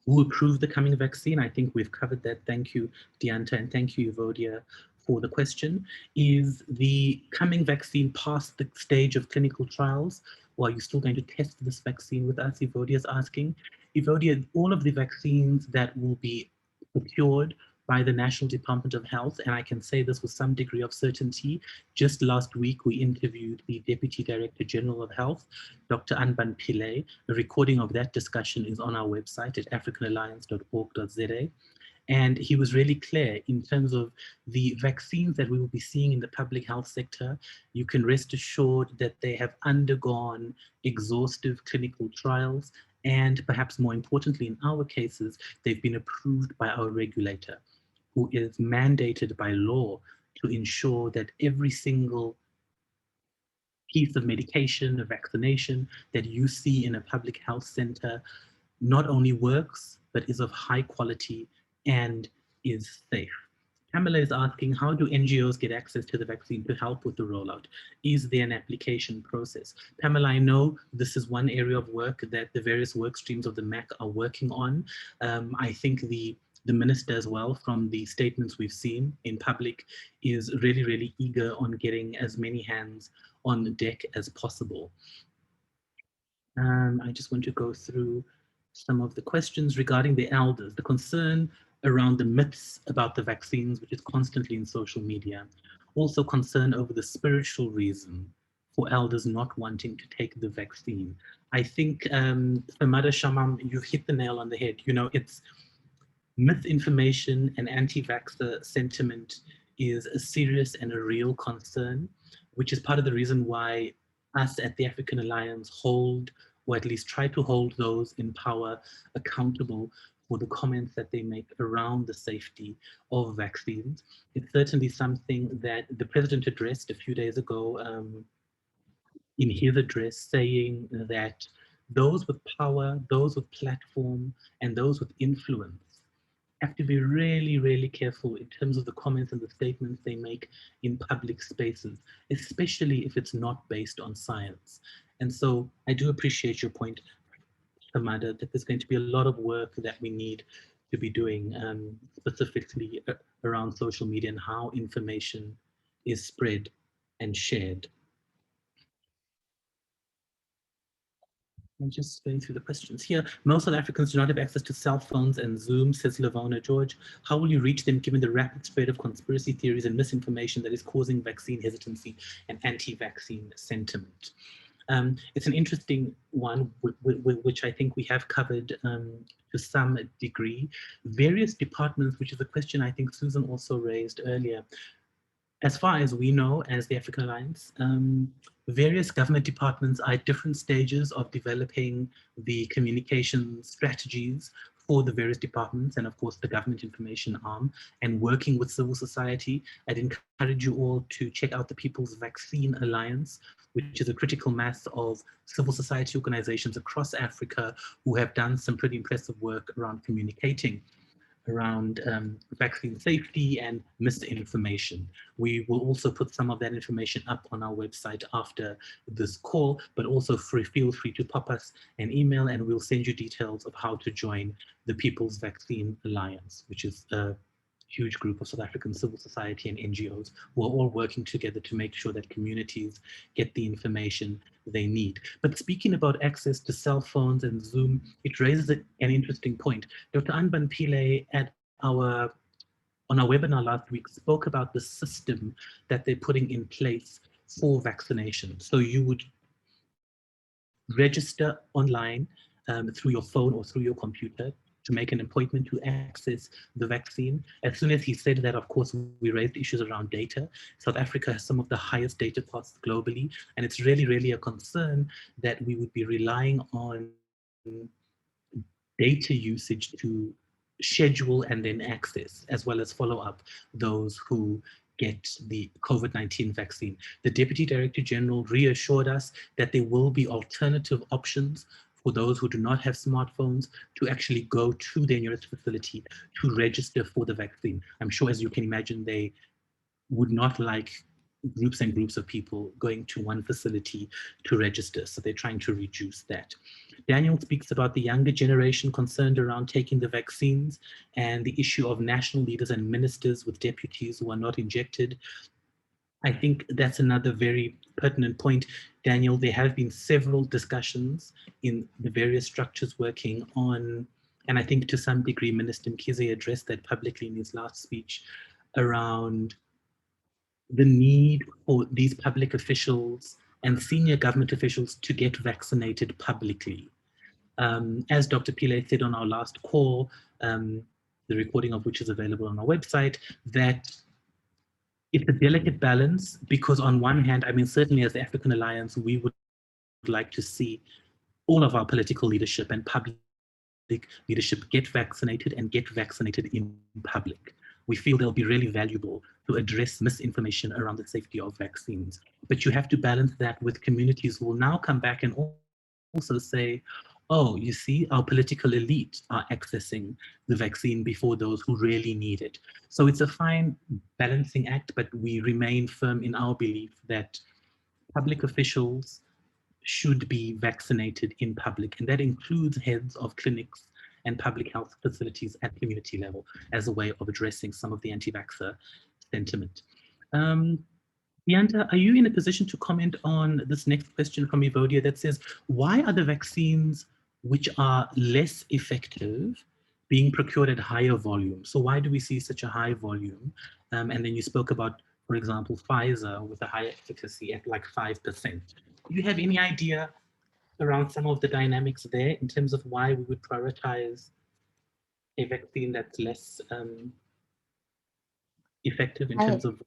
who approved the coming vaccine. I think we've covered that. Thank you, Deanta, and thank you, Evodia, for the question. Is the coming vaccine past the stage of clinical trials, or are you still going to test this vaccine with us? Evodia is asking. Evodia, all of the vaccines that will be procured by the National Department of Health, and I can say this with some degree of certainty. Just last week, we interviewed the Deputy Director General of Health, Dr. Anban Pillay. A recording of that discussion is on our website at africanalliance.org.za. And he was really clear in terms of the vaccines that we will be seeing in the public health sector. You can rest assured that they have undergone exhaustive clinical trials, and perhaps more importantly, in our cases, they've been approved by our regulator, who is mandated by law to ensure that every single piece of medication or vaccination that you see in a public health center not only works, but is of high quality and is safe. Pamela is asking, how do NGOs get access to the vaccine to help with the rollout? Is there an application process? Pamela, I know this is one area of work that the various work streams of the MAC are working on. I think the minister as well, from the statements we've seen in public, is really, really eager on getting as many hands on deck as possible. I just want to go through some of the questions regarding the elders, the concern around the myths about the vaccines, which is constantly in social media. Also concern over the spiritual reason for elders not wanting to take the vaccine. I think, Famada Shamam, you've hit the nail on the head. You know, it's misinformation and anti-vaxxer sentiment is a serious and a real concern, which is part of the reason why us at the African Alliance hold, or at least try to hold, those in power accountable for the comments that they make around the safety of vaccines. It's certainly something that the president addressed a few days ago in his address, saying that those with power, those with platform, and those with influence have to be really, really careful in terms of the comments and the statements they make in public spaces, especially if it's not based on science. And so I do appreciate your point, Amanda, that there's going to be a lot of work that we need to be doing, specifically around social media and how information is spread and shared. I'm just going through the questions here. Most South Africans do not have access to cell phones and Zoom, says Lavona George. How will you reach them given the rapid spread of conspiracy theories and misinformation that is causing vaccine hesitancy and anti-vaccine sentiment? It's an interesting one, which I think we have covered to some degree. Various departments, which is a question I think Susan also raised earlier. As far as we know, as the African Alliance, various government departments are at different stages of developing the communication strategies for the various departments and of course the government information arm and working with civil society. I'd encourage you all to check out the People's Vaccine Alliance, which is a critical mass of civil society organizations across Africa who have done some pretty impressive work around communicating around vaccine safety and misinformation. We will also put some of that information up on our website after this call, but also feel free to pop us an email and we'll send you details of how to join the People's Vaccine Alliance, which is a huge group of South African civil society and NGOs who are all working together to make sure that communities get the information they need. But speaking about access to cell phones and Zoom, it raises an interesting point. Dr. Anban Pillay on our webinar last week spoke about the system that they're putting in place for vaccination. So you would register online through your phone or through your computer to make an appointment to access the vaccine. As soon as he said that, of course, we raised issues around data. South Africa has some of the highest data costs globally, and it's really, really a concern that we would be relying on data usage to schedule and then access, as well as follow up those who get the COVID-19 vaccine. The Deputy Director General reassured us that there will be alternative options for those who do not have smartphones to actually go to their nearest facility to register for the vaccine. I'm sure, as you can imagine, they would not like groups and groups of people going to one facility to register. So they're trying to reduce that. Daniel speaks about the younger generation concerned around taking the vaccines and the issue of national leaders and ministers with deputies who are not injected. I think that's another very pertinent point, Daniel. There have been several discussions in the various structures working on, and I think to some degree, Minister Mkhize addressed that publicly in his last speech, around the need for these public officials and senior government officials to get vaccinated publicly. As Dr. Pillay said on our last call, the recording of which is available on our website, that it's a delicate balance because on one hand, I mean, certainly as the African Alliance, we would like to see all of our political leadership and public leadership get vaccinated and get vaccinated in public. We feel they'll be really valuable to address misinformation around the safety of vaccines. But you have to balance that with communities who will now come back and also say, oh, you see, our political elite are accessing the vaccine before those who really need it. So it's a fine balancing act, but we remain firm in our belief that public officials should be vaccinated in public, and that includes heads of clinics and public health facilities at community level as a way of addressing some of the anti-vaxxer sentiment. Bianta, are you in a position to comment on this next question from Evodia that says, why are the vaccines which are less effective being procured at higher volume? So why do we see such a high volume? And then you spoke about, for example, Pfizer with a higher efficacy at like 5%. Do you have any idea around some of the dynamics there in terms of why we would prioritize a vaccine that's less effective in terms of?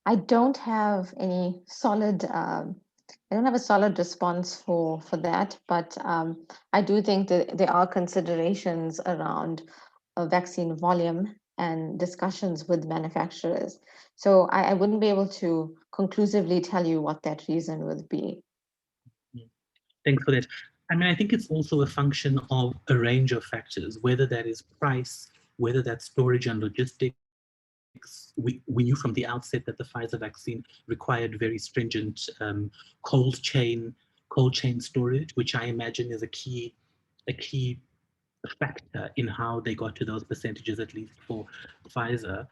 I don't have any solid, I don't have a solid response for that, but I do think that there are considerations around vaccine volume and discussions with manufacturers. So I wouldn't be able to conclusively tell you what that reason would be. Thanks for that. I mean, I think it's also a function of a range of factors, whether that is price, whether that's storage and logistics. We knew from the outset that the Pfizer vaccine required very stringent cold chain storage, which I imagine is a key factor in how they got to those percentages, at least for Pfizer.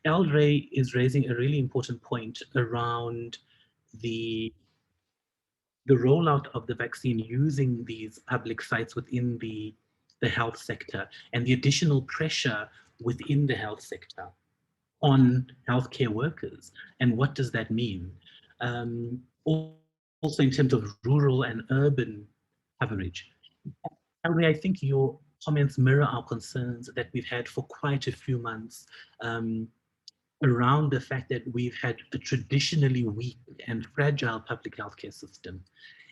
WRHI is raising a really important point around the the rollout of the vaccine using these public sites within the health sector and the additional pressure within the health sector on healthcare workers. And what does that mean? Also in terms of rural and urban coverage. Henry, I think your comments mirror our concerns that we've had for quite a few months around the fact that we've had a traditionally weak and fragile public healthcare system.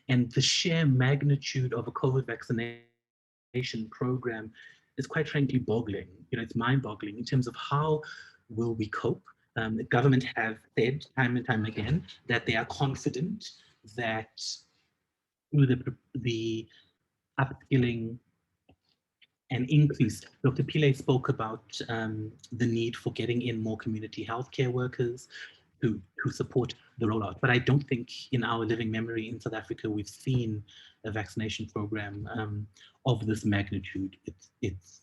And the sheer magnitude of a COVID vaccination program is quite frankly boggling. It's mind-boggling in terms of how will we cope. The government have said time and time again that they are confident that through the upskilling and increase. Dr. Pillay spoke about the need for getting in more community healthcare workers to support the rollout. But I don't think in our living memory in South Africa, we've seen a vaccination program of this magnitude. It's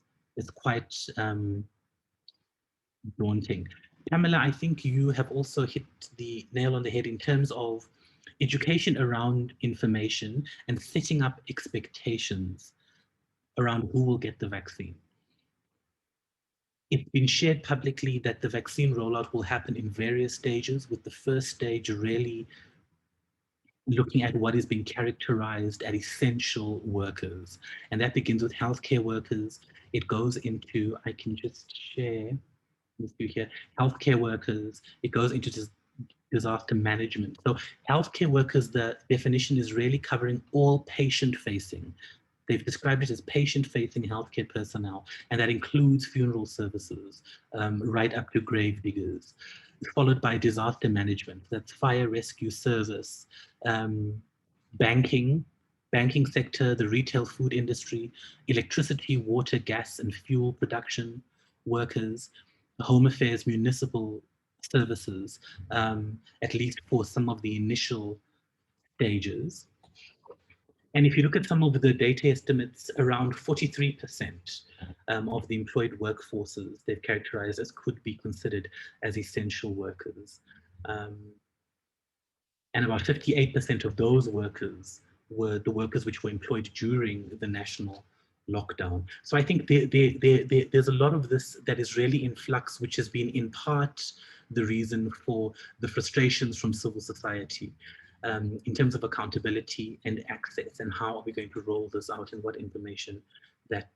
quite daunting. Pamela, I think you have also hit the nail on the head in terms of education around information and setting up expectations around who will get the vaccine. It's been shared publicly that the vaccine rollout will happen in various stages, with the first stage really looking at what is being characterized as essential workers. And that begins with healthcare workers. It goes into, I can just share, let's do here, healthcare workers. It goes into disaster management. So healthcare workers, the definition is really covering all patient-facing. They've described it as patient-facing healthcare personnel, and that includes funeral services, right up to grave diggers, followed by disaster management. That's fire rescue service, banking sector, the retail food industry, electricity, water, gas, and fuel production workers, home affairs, municipal services, at least for some of the initial stages. And if you look at some of the data estimates, around 43% of the employed workforces they've characterized as could be considered as essential workers. And about 58% of those workers were the workers which were employed during the national lockdown. So I think there's a lot of this that is really in flux, which has been in part the reason for the frustrations from civil society. In terms of accountability and access, and how are we going to roll this out, and what information that,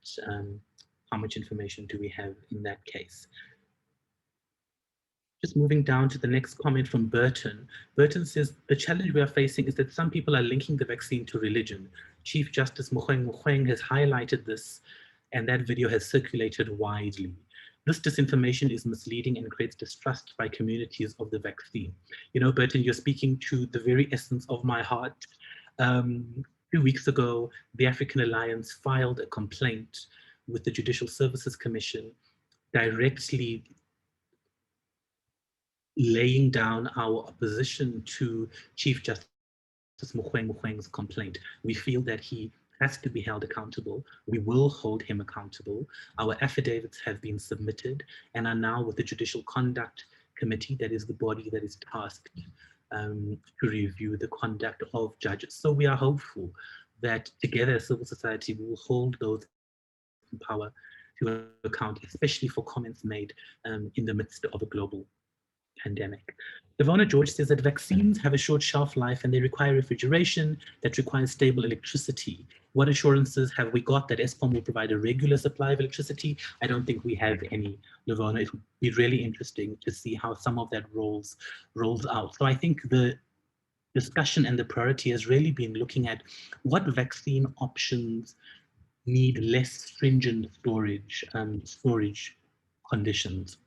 how much information do we have in that case? Just moving down to the next comment from Burton. Burton says, the challenge we are facing is that some people are linking the vaccine to religion. Chief Justice Mogoeng has highlighted this, and that video has circulated widely. This disinformation is misleading and creates distrust by communities of the vaccine. Burton, you're speaking to the very essence of my heart. 2 weeks ago, the African Alliance filed a complaint with the Judicial Services Commission directly laying down our opposition to Chief Justice Mogoeng's complaint. We feel that he has to be held accountable. We will hold him accountable. Our affidavits have been submitted and are now with the Judicial Conduct Committee, that is the body that is tasked to review the conduct of judges. So we are hopeful that together, civil society will hold those in power to account, especially for comments made in the midst of a global pandemic. Ivona George says that vaccines have a short shelf life and they require refrigeration that requires stable electricity. What assurances have we got that Eskom will provide a regular supply of electricity? I don't think we have any, Ivona. It would be really interesting to see how some of that rolls out. So I think the discussion and the priority has really been looking at what vaccine options need less stringent storage conditions.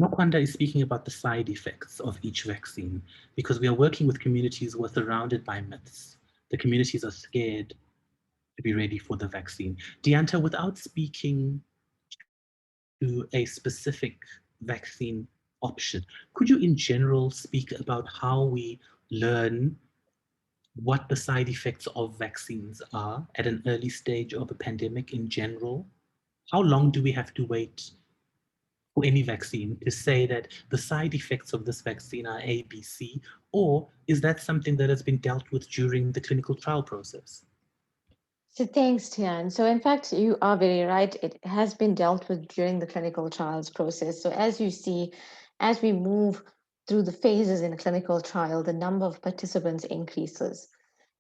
Nokwanda is speaking about the side effects of each vaccine because we are working with communities who are surrounded by myths. The communities are scared to be ready for the vaccine. Dianta, without speaking to a specific vaccine option, could you in general speak about how we learn what the side effects of vaccines are at an early stage of a pandemic in general? How long do we have to wait for any vaccine to say that the side effects of this vaccine are A, B, C, or is that something that has been dealt with during the clinical trial process? So thanks, Tian. So in fact, you are very right. It has been dealt with during the clinical trials process. So as you see, as we move through the phases in a clinical trial, the number of participants increases.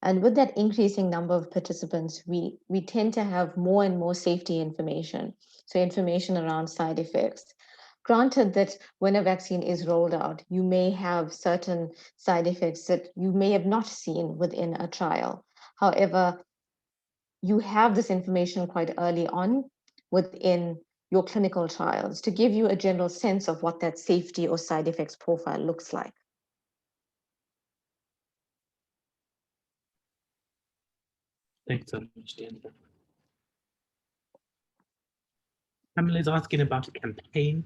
And with that increasing number of participants, we tend to have more and more safety information. So information around side effects. Granted that when a vaccine is rolled out, you may have certain side effects that you may have not seen within a trial. However, you have this information quite early on within your clinical trials to give you a general sense of what that safety or side effects profile looks like. Thanks so much, Deandra. Pamela is asking about a campaign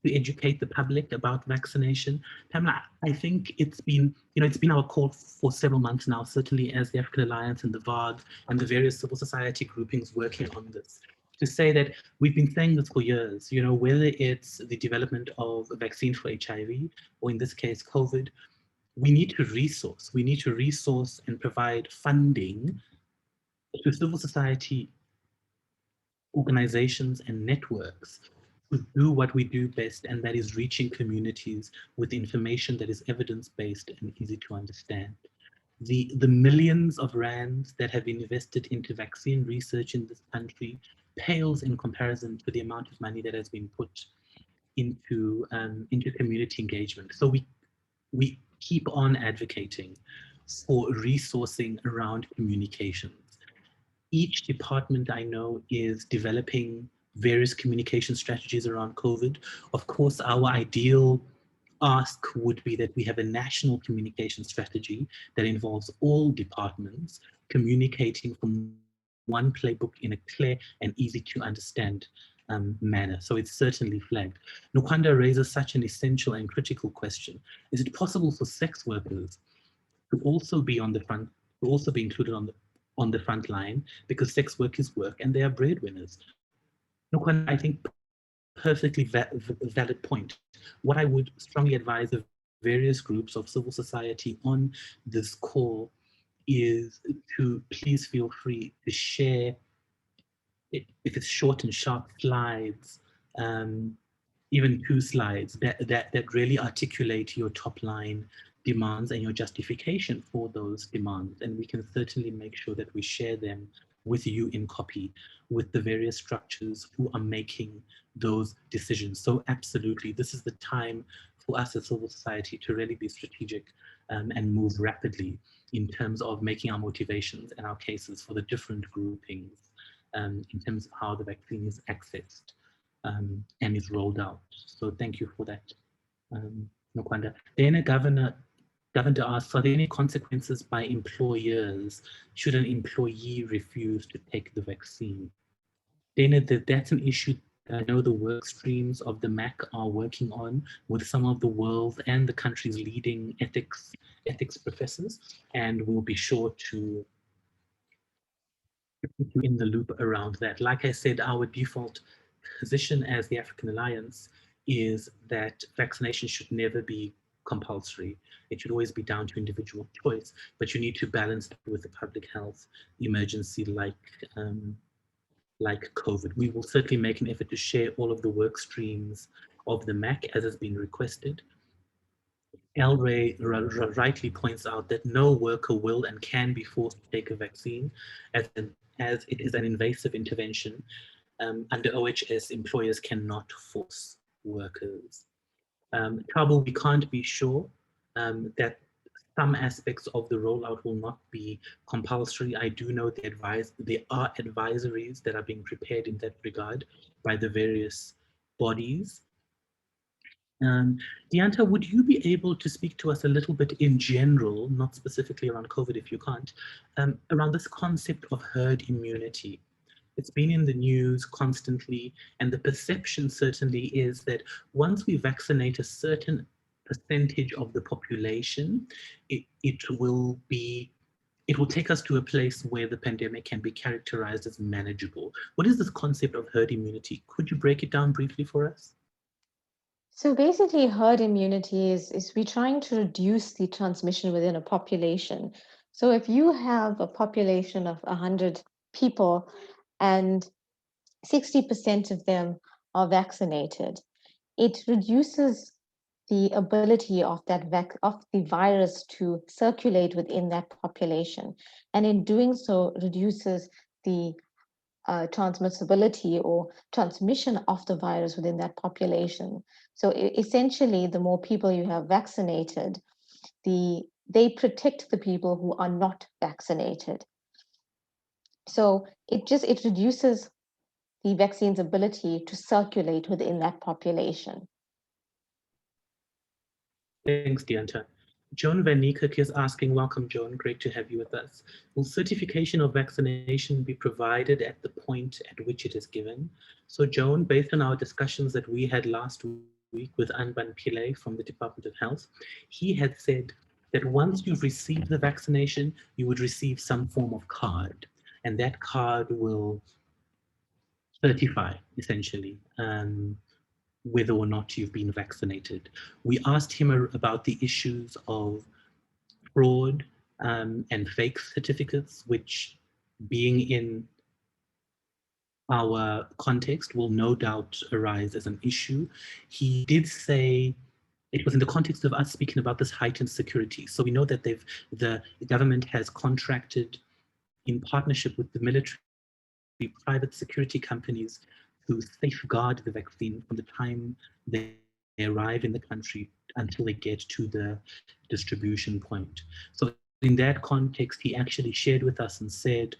to educate the public about vaccination. Pamela, I think it's been our call for several months now, certainly as the African Alliance and the VARG and the various civil society groupings working on this, to say that we've been saying this for years, whether it's the development of a vaccine for HIV, or in this case, COVID, we need to resource and provide funding to civil society organizations and networks to do what we do best, and that is reaching communities with information that is evidence-based and easy to understand. The millions of rands that have been invested into vaccine research in this country pales in comparison to the amount of money that has been put into community engagement. So we keep on advocating for resourcing around communications. Each department I know is developing various communication strategies around COVID. Of course, our ideal ask would be that we have a national communication strategy that involves all departments communicating from one playbook in a clear and easy to understand manner. So it's certainly flagged. Nukwanda raises such an essential and critical question. Is it possible for sex workers to also be on the front, to also be included on the front line, because sex work is work and they are breadwinners? Nukwanda, I think perfectly valid point. What I would strongly advise of various groups of civil society on this call is to please feel free to share, if it's short and sharp slides, even 2 slides that really articulate your top line demands and your justification for those demands. And we can certainly make sure that we share them with you in copy, with the various structures who are making those decisions. So absolutely, this is the time for us as civil society to really be strategic and move rapidly in terms of making our motivations and our cases for the different groupings in terms of how the vaccine is accessed and is rolled out. So thank you for that, Nukwanda. Then Governor asks, are there any consequences by employers should an employee refuse to take the vaccine? Dana, that's an issue I know the work streams of the MAC are working on with some of the world and the country's leading ethics professors, and we'll be sure to keep you in the loop around that. Like I said, our default position as the African Alliance is that vaccination should never be compulsory. It should always be down to individual choice, but you need to balance it with a public health emergency like COVID. We will certainly make an effort to share all of the work streams of the MAC as has been requested. El Rey rightly points out that no worker will and can be forced to take a vaccine as it is an invasive intervention. Under OHS, employers cannot force workers. Trouble, we can't be sure that some aspects of the rollout will not be compulsory. I do know there are advisories that are being prepared in that regard by the various bodies. Deanta, would you be able to speak to us a little bit in general, not specifically around COVID if you can't, around this concept of herd immunity? It's been in the news constantly, and the perception certainly is that once we vaccinate a certain percentage of the population, it will take us to a place where the pandemic can be characterized as manageable. What is this concept of herd immunity? Could you break it down briefly for us? So basically, herd immunity is we're trying to reduce the transmission within a population. So if you have a population of 100 people and 60% of them are vaccinated, it reduces the ability of of the virus to circulate within that population, and in doing so reduces the transmissibility or transmission of the virus within that population. So essentially, the more people you have vaccinated, they protect the people who are not vaccinated. So it reduces the vaccine's ability to circulate within that population. Thanks, Dianta. Joan Van Niekerk is asking, welcome, Joan, great to have you with us. Will certification of vaccination be provided at the point at which it is given? So Joan, based on our discussions that we had last week with Anban Pillay from the Department of Health, he had said that once you've received the vaccination, you would receive some form of card, and that card will certify, essentially, whether or not you've been vaccinated. We asked him about the issues of fraud and fake certificates, which, being in our context, will no doubt arise as an issue. He did say it was in the context of us speaking about this heightened security. So we know that the government has contracted in partnership with the military, private security companies to safeguard the vaccine from the time they arrive in the country until they get to the distribution point. So in that context, he actually shared with us and said,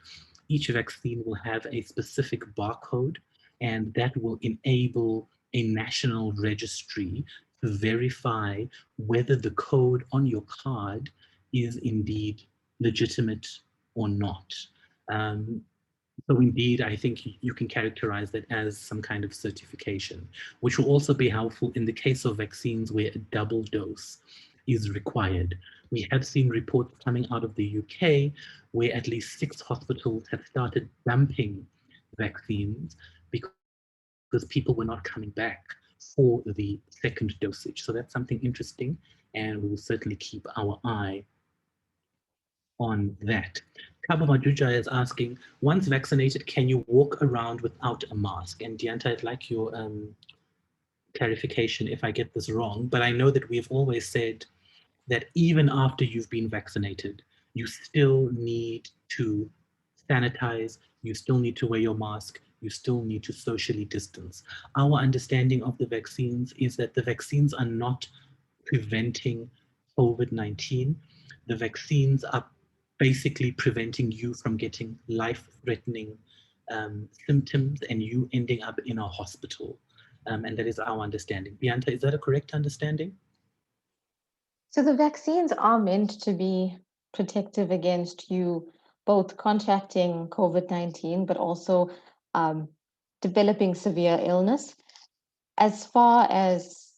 each vaccine will have a specific barcode, and that will enable a national registry to verify whether the code on your card is indeed legitimate or not. So indeed, I think you can characterize that as some kind of certification, which will also be helpful in the case of vaccines where a double dose is required. We have seen reports coming out of the UK where at least 6 hospitals have started dumping vaccines because people were not coming back for the second dosage. So that's something interesting, and we will certainly keep our eye on that. Kabo Maduja is asking, once vaccinated, can you walk around without a mask? And Dianta, I'd like your clarification if I get this wrong, but I know that we've always said that even after you've been vaccinated, you still need to sanitize, you still need to wear your mask, you still need to socially distance. Our understanding of the vaccines is that the vaccines are not preventing COVID-19. The vaccines are basically preventing you from getting life-threatening symptoms and you ending up in a hospital. And that is our understanding. Bianta, is that a correct understanding? So the vaccines are meant to be protective against you both contracting COVID-19, but also developing severe illness. As far as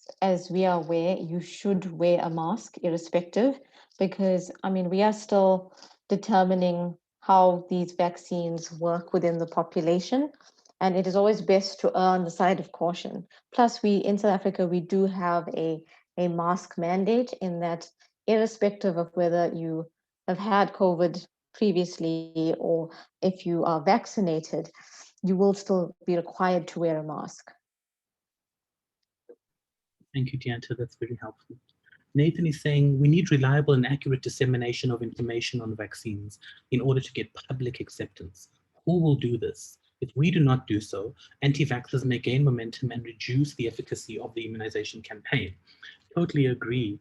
we are aware, you should wear a mask irrespective, because I mean, we are still determining how these vaccines work within the population. And it is always best to err on the side of caution. Plus, we in South Africa, we do have a mask mandate, in that irrespective of whether you have had COVID previously or if you are vaccinated, you will still be required to wear a mask. Thank you, Dianta. That's very helpful. Nathan is saying we need reliable and accurate dissemination of information on vaccines in order to get public acceptance. Who will do this? If we do not do so, anti-vaxxers may gain momentum and reduce the efficacy of the immunization campaign. Totally agree,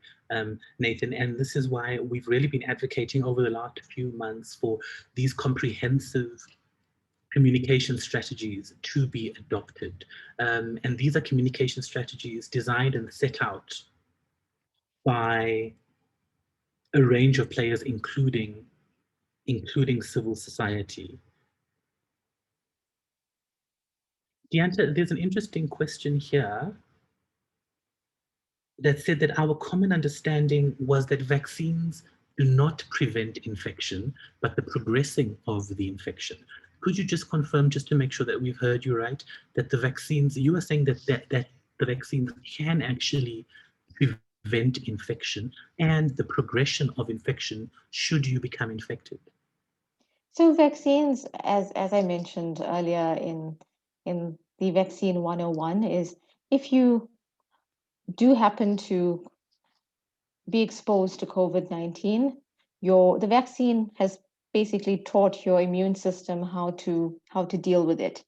Nathan, and this is why we've really been advocating over the last few months for these comprehensive communication strategies to be adopted. And these are communication strategies designed and set out by a range of players, including civil society. Dianta, there's an interesting question here that said that our common understanding was that vaccines do not prevent infection, but the progressing of the infection. Could you just confirm, just to make sure that we've heard you right, that the vaccines, you were saying that the vaccines can actually prevent infection and the progression of infection should you become infected? So vaccines, as I mentioned earlier in the Vaccine 101, is if you do happen to be exposed to COVID-19, the vaccine has basically taught your immune system how to deal with it,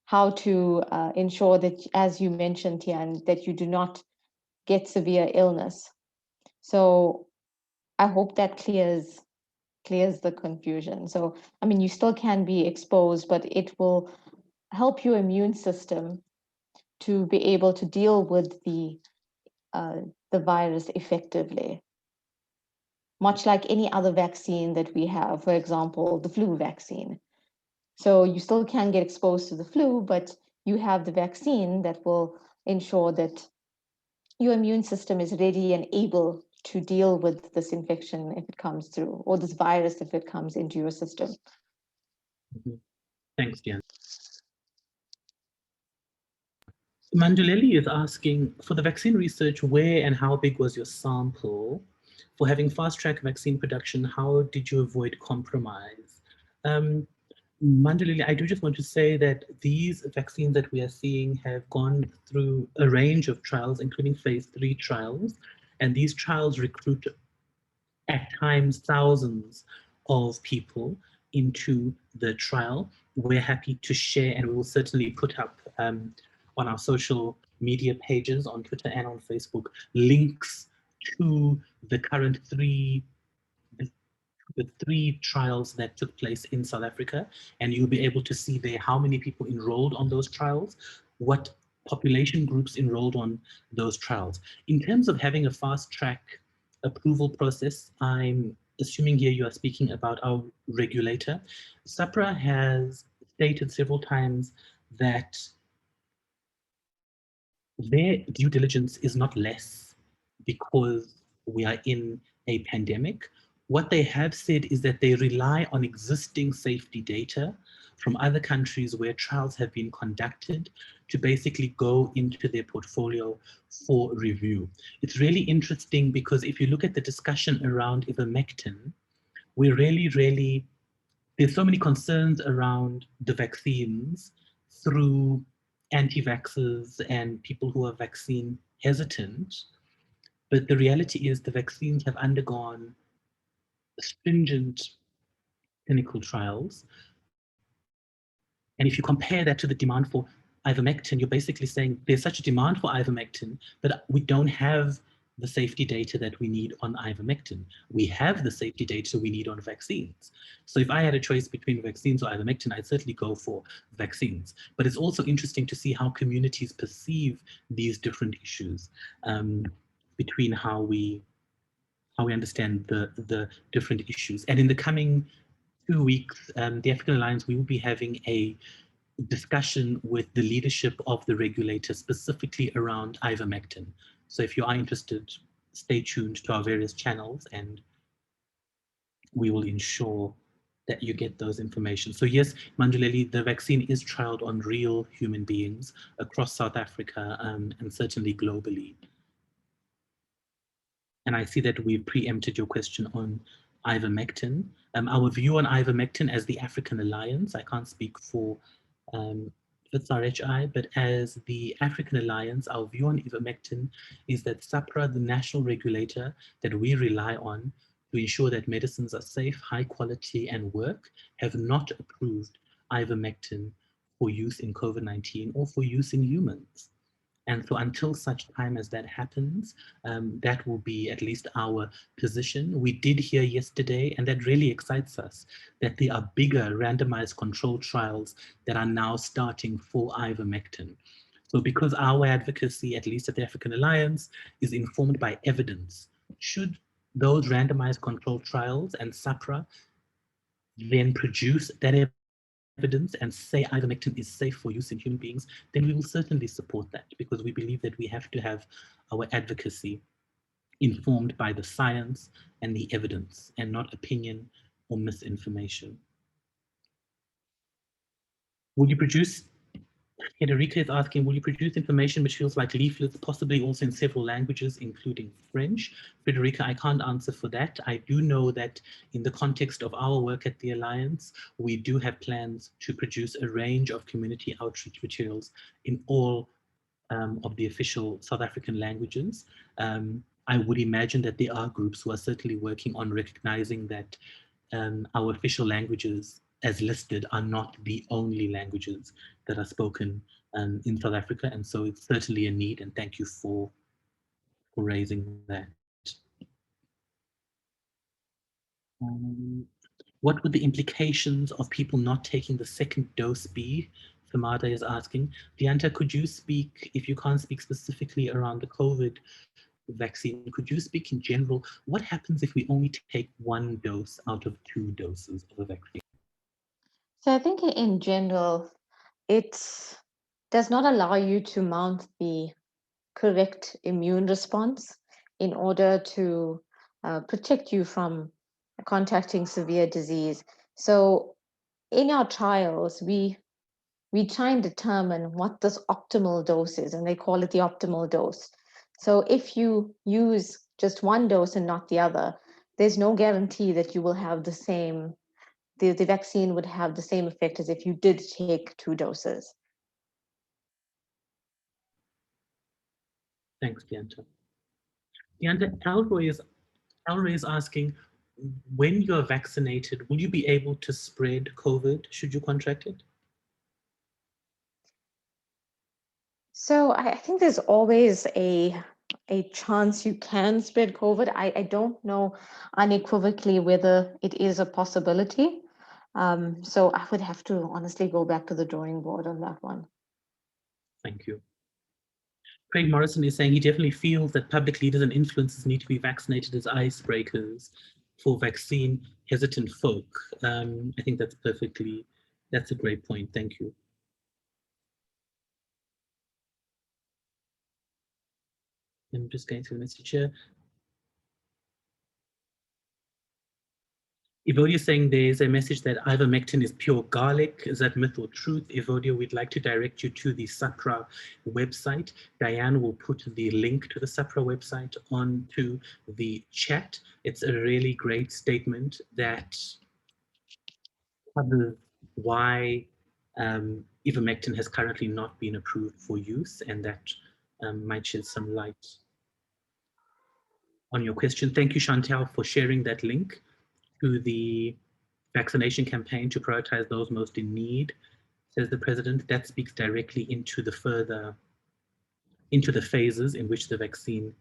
how to ensure that, as you mentioned, Tian, that you do not get severe illness. So I hope that clears the confusion. So, I mean, you still can be exposed, but it will help your immune system to be able to deal with the virus effectively. Much like any other vaccine that we have, for example, the flu vaccine. So you still can get exposed to the flu, but you have the vaccine that will ensure that your immune system is ready and able to deal with this infection if it comes through, or this virus if it comes into your system. Thanks, Jan. Manduleli is asking, for the vaccine research, where and how big was your sample? For having fast-track vaccine production, how did you avoid compromise? Manduleli, I do just want to say that these vaccines that we are seeing have gone through a range of trials, including phase 3 trials, and these trials recruit at times thousands of people into the trial. We're happy to share, and we will certainly put up on our social media pages on Twitter and on Facebook links to the current the three trials that took place in South Africa, and you'll be able to see there how many people enrolled on those trials, what population groups enrolled on those trials. In terms of having a fast track approval process, I'm assuming here you are speaking about our regulator. SAPRA has stated several times that their due diligence is not less because we are in a pandemic. What they have said is that they rely on existing safety data from other countries where trials have been conducted to basically go into their portfolio for review. It's really interesting because if you look at the discussion around ivermectin, we really, there's so many concerns around the vaccines through anti-vaxxers and people who are vaccine hesitant. But the reality is the vaccines have undergone stringent clinical trials. And if you compare that to the demand for ivermectin, you're basically saying there's such a demand for ivermectin, but we don't have the safety data that we need on ivermectin. We have the safety data we need on vaccines. So if I had a choice between vaccines or ivermectin, I'd certainly go for vaccines. But it's also interesting to see how communities perceive these different issues between how we understand the different issues. And in the coming 2 weeks, the African Alliance, we will be having a discussion with the leadership of the regulator specifically around ivermectin. So if you are interested, stay tuned to our various channels and we will ensure that you get those information. So yes, Manduleli, the vaccine is trialed on real human beings across South Africa and certainly globally. And I see that we preempted your question on ivermectin. Our view on ivermectin as the African Alliance, I can't speak for WRHI, but as the African Alliance, our view on ivermectin is that SAPRA, the national regulator that we rely on to ensure that medicines are safe, high quality, and work, have not approved ivermectin for use in COVID-19 or for use in humans. And so until such time as that happens, that will be at least our position. We did hear yesterday, and that really excites us, that there are bigger randomized control trials that are now starting for ivermectin. So because our advocacy, at least at the African Alliance, is informed by evidence, should those randomized control trials and SAPRA then produce that evidence and say ivermectin is safe for use in human beings, then we will certainly support that because we believe that we have to have our advocacy informed by the science and the evidence and not opinion or misinformation. Will you produce Federica is asking, will you produce information materials like leaflets, possibly also in several languages, including French? Federica, I can't answer for that. I do know that in the context of our work at the Alliance, we do have plans to produce a range of community outreach materials in all of the official South African languages. I would imagine that there are groups who are certainly working on recognizing that our official languages as listed are not the only languages that are spoken in South Africa. And so it's certainly a need, and thank you for raising that. What would the implications of people not taking the second dose be? Famada is asking. Dianta, could you speak, if you can't speak specifically around the COVID vaccine, could you speak in general? What happens if we only take one dose out of 2 doses of a vaccine? So I think in general, it does not allow you to mount the correct immune response in order to protect you from contracting severe disease. So in our trials, we try and determine what this optimal dose is, and they call it the optimal dose. So if you use just one dose and not the other, there's no guarantee that you will have the same, the vaccine would have the same effect as if you did take 2 doses. Thanks, Dianta. Dianta, Elroy is asking, when you're vaccinated, will you be able to spread COVID should you contract it? So I think there's always a chance you can spread COVID. I don't know unequivocally whether it is a possibility. So I would have to honestly go back to the drawing board on that one. Thank you. Craig Morrison is saying he definitely feels that public leaders and influencers need to be vaccinated as icebreakers for vaccine hesitant folk. I think that's a great point. Thank you. I'm just going through the message here. Evodia is saying there's a message that ivermectin is pure garlic. Is that myth or truth? Evodia, we'd like to direct you to the SAPRA website. Diane will put the link to the SAPRA website onto the chat. It's a really great statement that covers why ivermectin has currently not been approved for use, and that might shed some light on your question. Thank you, Chantal, for sharing that link to the vaccination campaign to prioritize those most in need, says the president. That speaks directly into the phases in which the vaccine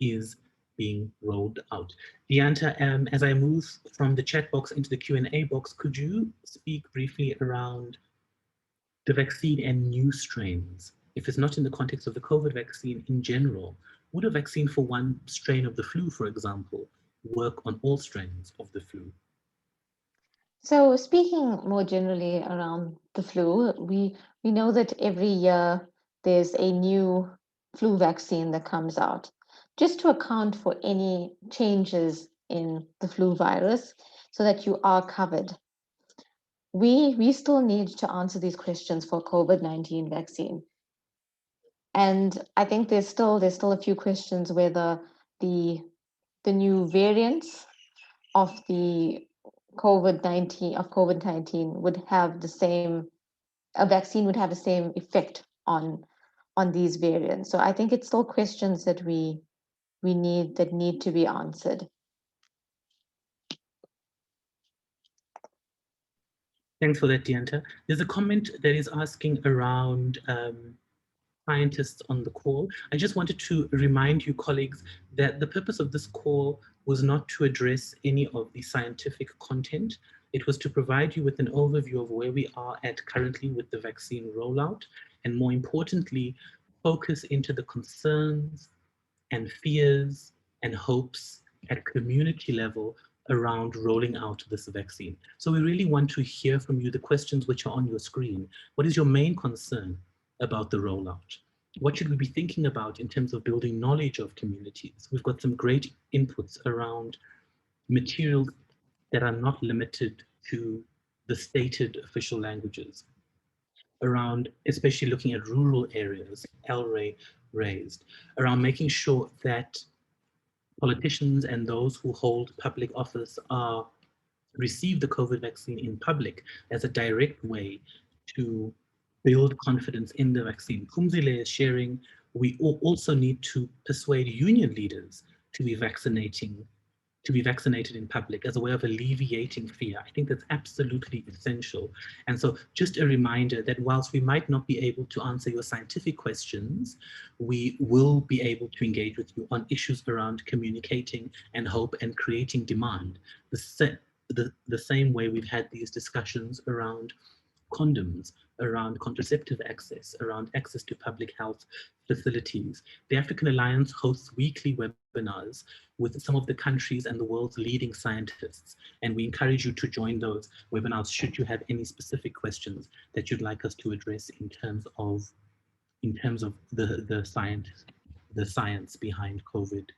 is being rolled out. Dianta, as I move from the chat box into the Q&A box, could you speak briefly around the vaccine and new strains? If it's not in the context of the COVID vaccine in general, would a vaccine for one strain of the flu, for example, work on all strains of the flu? So speaking more generally around the flu, we know that every year there's a new flu vaccine that comes out, just to account for any changes in the flu virus so that you are covered. We still need to answer these questions for COVID-19 vaccine. And I think there's still a few questions whether the new variants of the COVID-19 would have the same, a vaccine would have the same effect on these variants. So I think it's still questions that we need to be answered. Thanks for that, Dianta. There's a comment that is asking around scientists on the call. I just wanted to remind you, colleagues, that the purpose of this call was not to address any of the scientific content. It was to provide you with an overview of where we are at currently with the vaccine rollout, and more importantly, focus into the concerns and fears and hopes at community level around rolling out this vaccine. So we really want to hear from you the questions which are on your screen. What is your main concern about the rollout? What should we be thinking about in terms of building knowledge of communities? We've got some great inputs around materials that are not limited to the stated official languages. around, especially looking at rural areas, Elray raised, around making sure that politicians and those who hold public office are receive the COVID vaccine in public as a direct way to build confidence in the vaccine. Kumzile is sharing, we also need to persuade union leaders to be vaccinated in public as a way of alleviating fear. I think that's absolutely essential. And so just a reminder that whilst we might not be able to answer your scientific questions, we will be able to engage with you on issues around communicating and hope and creating demand. The same way we've had these discussions around condoms, around contraceptive access, around access to public health facilities. The African Alliance hosts weekly webinars with some of the countries and the world's leading scientists. And we encourage you to join those webinars should you have any specific questions that you'd like us to address in terms of the science behind COVID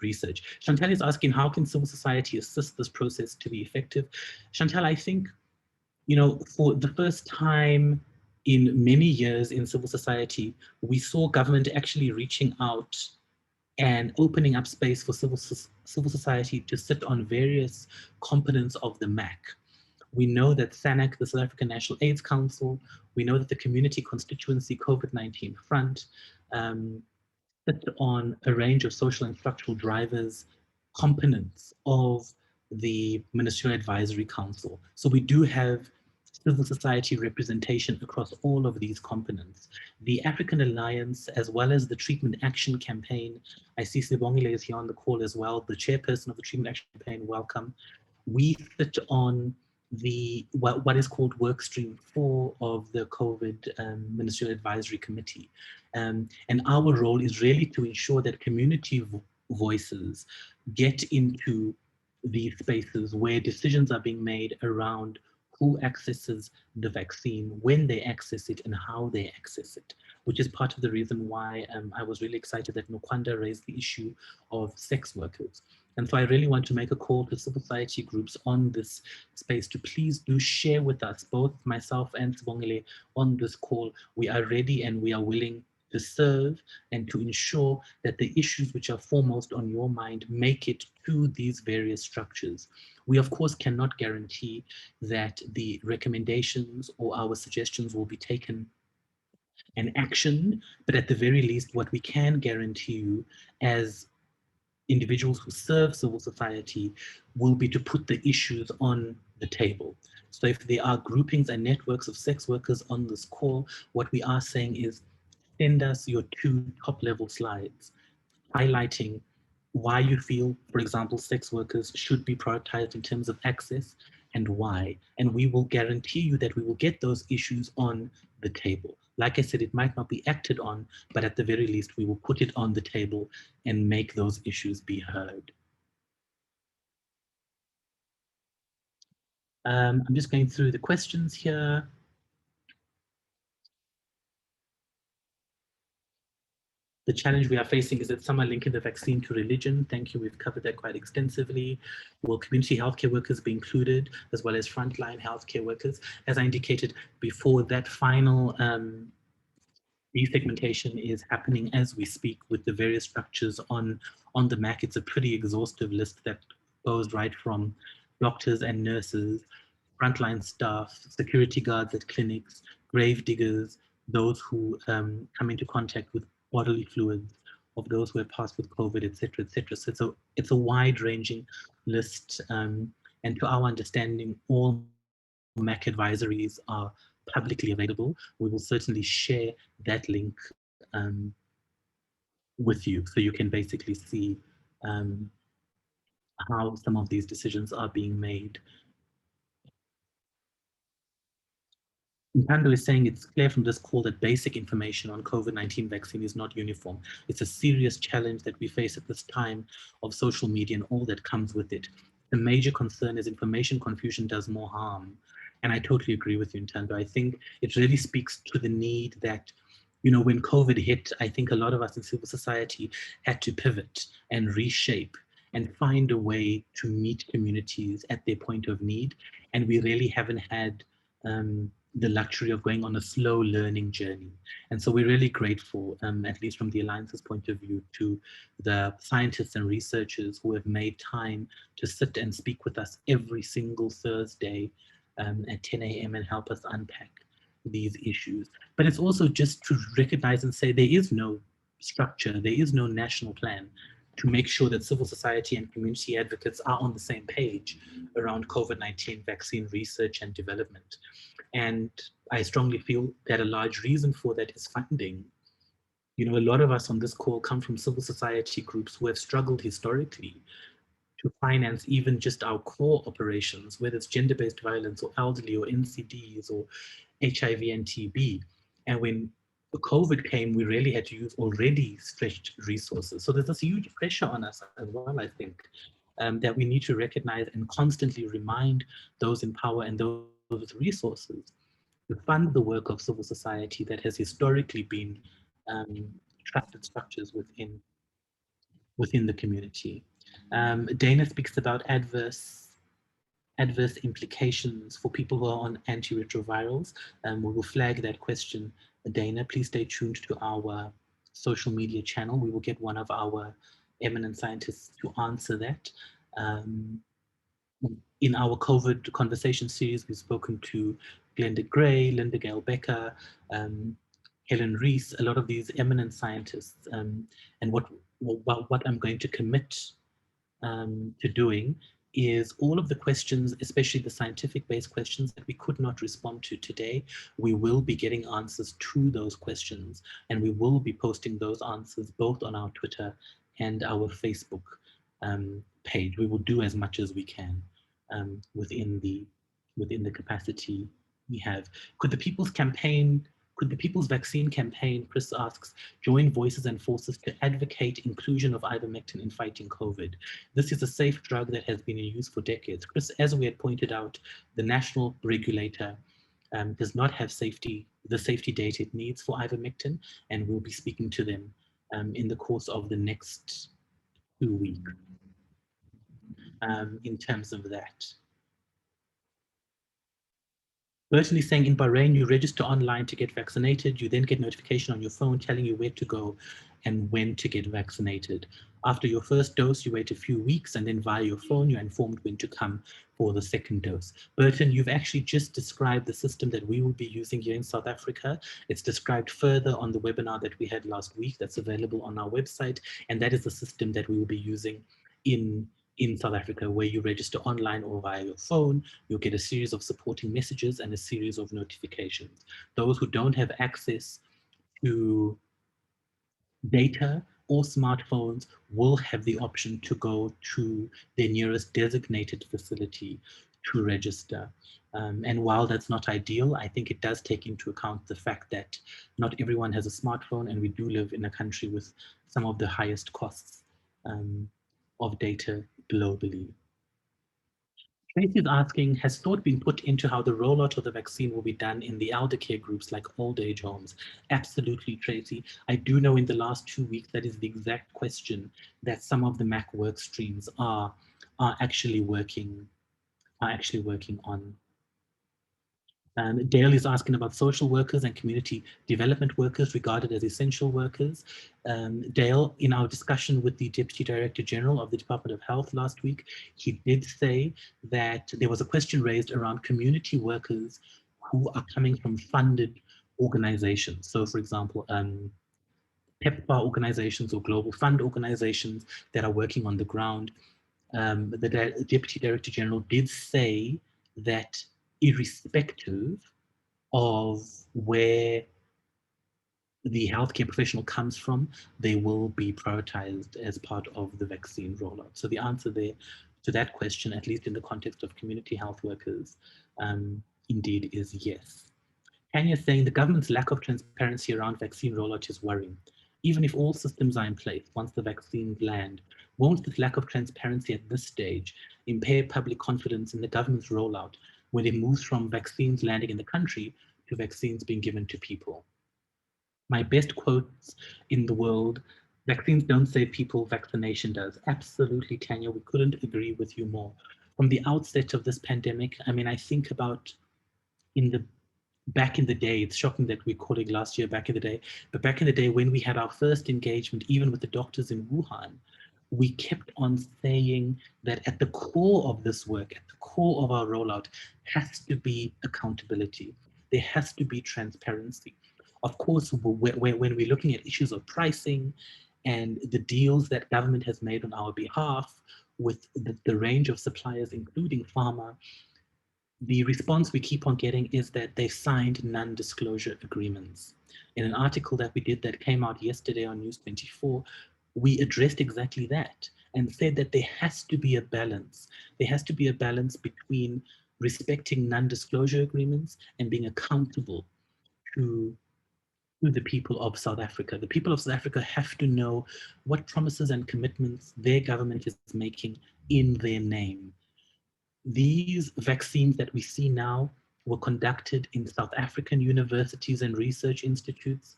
research. Chantal is asking, how can civil society assist this process to be effective? Chantal, I think, for the first time in many years in civil society, we saw government actually reaching out and opening up space for civil society to sit on various components of the MAC. We know that SANAC, the South African National AIDS Council, we know that the Community Constituency COVID-19 Front, sit on a range of social and structural drivers, components of the Ministerial Advisory Council. So we do have civil society representation across all of these components. The African Alliance, as well as the Treatment Action Campaign, I see Sibongile is here on the call as well, the chairperson of the Treatment Action Campaign, welcome. We sit on the what is called work stream 4 of the COVID Ministerial Advisory Committee. And our role is really to ensure that community voices get into these spaces where decisions are being made around who accesses the vaccine, when they access it, and how they access it, which is part of the reason why I was really excited that Nokwanda raised the issue of sex workers. And so I really want to make a call to civil society groups on this space to please do share with us, both myself and Sibongile on this call. We are ready and we are willing to serve and to ensure that the issues which are foremost on your mind make it to these various structures. We of course cannot guarantee that the recommendations or our suggestions will be taken and actioned, but at the very least, what we can guarantee you as individuals who serve civil society will be to put the issues on the table. So if there are groupings and networks of sex workers on this call, what we are saying is send us your 2 top-level slides highlighting why you feel, for example, sex workers should be prioritized in terms of access and why. And we will guarantee you that we will get those issues on the table. Like I said, it might not be acted on, but at the very least, we will put it on the table and make those issues be heard. I'm just going through the questions here. The challenge we are facing is that some are linking the vaccine to religion. Thank you, we've covered that quite extensively. Will community healthcare workers be included, as well as frontline healthcare workers? As I indicated before, that final desegmentation is happening as we speak with the various structures on the MAC. It's a pretty exhaustive list that goes right from doctors and nurses, frontline staff, security guards at clinics, grave diggers, those who come into contact with bodily fluids, of those who have passed with COVID, etc., etc. So it's a wide-ranging list, and to our understanding, all MAC advisories are publicly available. We will certainly share that link with you, so you can basically see how some of these decisions are being made. Ntando is saying it's clear from this call that basic information on COVID-19 vaccine is not uniform. It's a serious challenge that we face at this time of social media and all that comes with it. The major concern is information confusion does more harm. And I totally agree with you, Ntando. I think it really speaks to the need that, when COVID hit, I think a lot of us in civil society had to pivot and reshape and find a way to meet communities at their point of need. And we really haven't had the luxury of going on a slow learning journey. And so we're really grateful, at least from the Alliance's point of view, to the scientists and researchers who have made time to sit and speak with us every single Thursday at 10 a.m. and help us unpack these issues. But it's also just to recognize and say there is no structure, there is no national plan to make sure that civil society and community advocates are on the same page around COVID-19 vaccine research and development. And I strongly feel that a large reason for that is funding. You know, a lot of us on this call come from civil society groups who have struggled historically to finance even just our core operations, whether it's gender-based violence or elderly or NCDs or HIV and TB. And when COVID came, we really had to use already stretched resources. So there's this huge pressure on us as well, I think, that we need to recognize and constantly remind those in power and those with resources to fund the work of civil society that has historically been trusted structures within the community. Dana speaks about adverse implications for people who are on antiretrovirals. We will flag that question, Dana. Please stay tuned to our social media channel. We will get one of our eminent scientists to answer that. In our COVID conversation series, we've spoken to Glenda Gray, Linda Gale Becker, Helen Rees, a lot of these eminent scientists. And what I'm going to commit to doing is all of the questions, especially the scientific-based questions that we could not respond to today, we will be getting answers to those questions, and we will be posting those answers both on our Twitter and our Facebook page. We will do as much as we can within the capacity we have. Could the People's Vaccine Campaign, Chris asks, join voices and forces to advocate inclusion of ivermectin in fighting COVID? This is a safe drug that has been in use for decades. Chris, as we had pointed out, the national regulator does not have the safety data it needs for ivermectin, and we'll be speaking to them in the course of the next 2 weeks in terms of that. Burton is saying in Bahrain, you register online to get vaccinated. You then get notification on your phone telling you where to go and when to get vaccinated. After your first dose, you wait a few weeks, and then via your phone, you're informed when to come for the second dose. Burton, you've actually just described the system that we will be using here in South Africa. It's described further on the webinar that we had last week that's available on our website, and that is the system that we will be using in South Africa, where you register online or via your phone. You'll get a series of supporting messages and a series of notifications. Those who don't have access to data or smartphones will have the option to go to their nearest designated facility to register. And while that's not ideal, I think it does take into account the fact that not everyone has a smartphone, and we do live in a country with some of the highest costs of data globally. Tracy is asking, has thought been put into how the rollout of the vaccine will be done in the elder care groups like old age homes? Absolutely, Tracy. I do know in the last 2 weeks, that is the exact question that some of the MAC work streams are actually working on. Dale is asking about social workers and community development workers regarded as essential workers. Dale, in our discussion with the Deputy Director General of the Department of Health last week, he did say that there was a question raised around community workers who are coming from funded organizations. So for example, PEPFAR organizations or Global Fund organizations that are working on the ground. The Deputy Director General did say that irrespective of where the healthcare professional comes from, they will be prioritized as part of the vaccine rollout. So the answer there to that question, at least in the context of community health workers, indeed is yes. Tanya is saying the government's lack of transparency around vaccine rollout is worrying. Even if all systems are in place once the vaccines land, won't this lack of transparency at this stage impair public confidence in the government's rollout when it moves from vaccines landing in the country to vaccines being given to people? My best quotes in the world, vaccines don't save people, vaccination does. Absolutely, Tanya, we couldn't agree with you more. From the outset of this pandemic, I mean, I think about in the back in the day, it's shocking that we're calling last year back in the day, but back in the day when we had our first engagement, even with the doctors in Wuhan, we kept on saying that at the core of this work, at the core of our rollout, has to be accountability. There has to be transparency. Of course, when we're looking at issues of pricing and the deals that government has made on our behalf with the range of suppliers, including pharma, the response we keep on getting is that they signed non-disclosure agreements. In an article that we did that came out yesterday on News 24, we addressed exactly that and said that there has to be a balance. There has to be a balance between respecting non-disclosure agreements and being accountable to the people of South Africa. The people of South Africa have to know what promises and commitments their government is making in their name. These vaccines that we see now were conducted in South African universities and research institutes.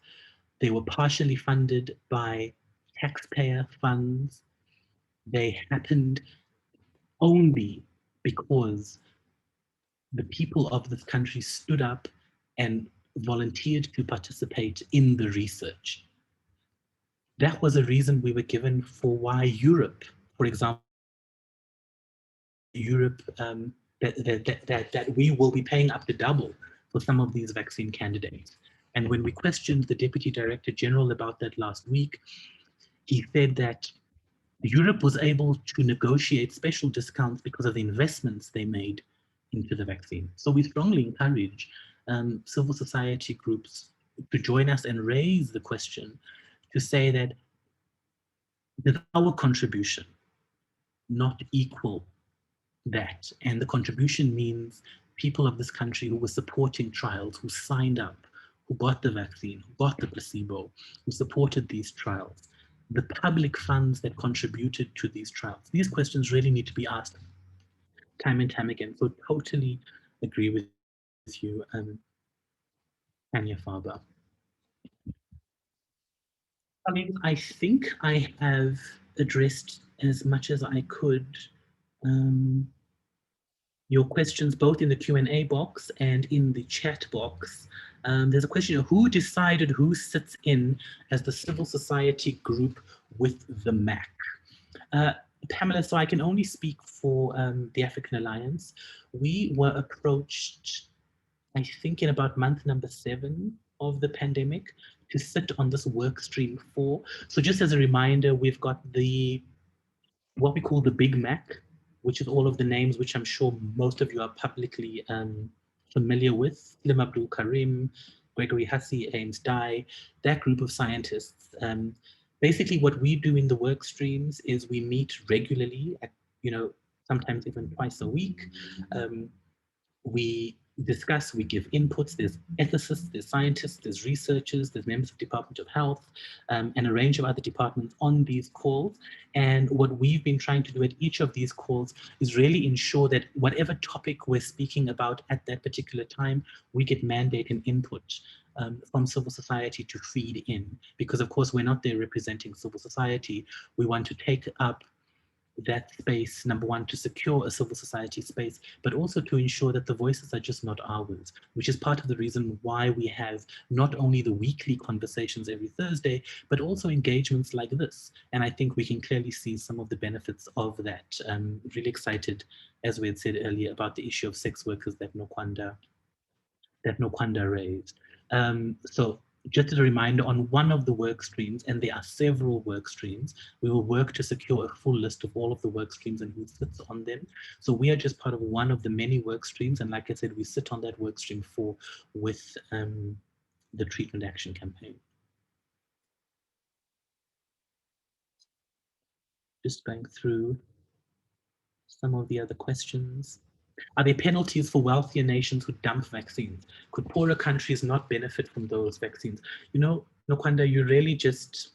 They were partially funded by taxpayer funds. They happened only because the people of this country stood up and volunteered to participate in the research. That was a reason we were given for why Europe, for example, Europe, that we will be paying up to double for some of these vaccine candidates. And when we questioned the Deputy Director General about that last week, he said that Europe was able to negotiate special discounts because of the investments they made into the vaccine. So we strongly encourage civil society groups to join us and raise the question to say that does our contribution not equal that? And the contribution means people of this country who were supporting trials, who signed up, who got the vaccine, who got the placebo, who supported these trials, the public funds that contributed to these trials. These questions really need to be asked time and time again. So totally agree with you, Tanya Farber. I think I have addressed as much as I could your questions both in the Q&A box and in the chat box. There's a question of who decided who sits in as the civil society group with the MAC? Pamela, so I can only speak for the African Alliance. We were approached, I think in about month number 7 of the pandemic to sit on this work stream 4. So just as a reminder, we've got what we call the Big Mac, which is all of the names which I'm sure most of you are publicly familiar with. Lim Abdul Karim, Gregory Hussey, Ames Dye, that group of scientists. Basically what we do in the work streams is we meet regularly at, sometimes even twice a week. We discuss, we give inputs, there's ethicists, there's scientists, there's researchers, there's members of Department of Health, and a range of other departments on these calls. And what we've been trying to do at each of these calls is really ensure that whatever topic we're speaking about at that particular time, we get mandate and input from civil society to feed in. Because of course, we're not there representing civil society. We want to take up that space, number one, to secure a civil society space, but also to ensure that the voices are just not ours, which is part of the reason why we have not only the weekly conversations every Thursday, but also engagements like this. And I think we can clearly see some of the benefits of that. I'm really excited, as we had said earlier, about the issue of sex workers that Nokwanda raised. So just as a reminder, on one of the work streams, and there are several work streams, we will work to secure a full list of all of the work streams and who sits on them. So we are just part of one of the many work streams. And like I said, we sit on that work stream 4 with the Treatment Action Campaign. Just going through some of the other questions. Are there penalties for wealthier nations who dump vaccines? Could poorer countries not benefit from those vaccines? Nokwanda, you really just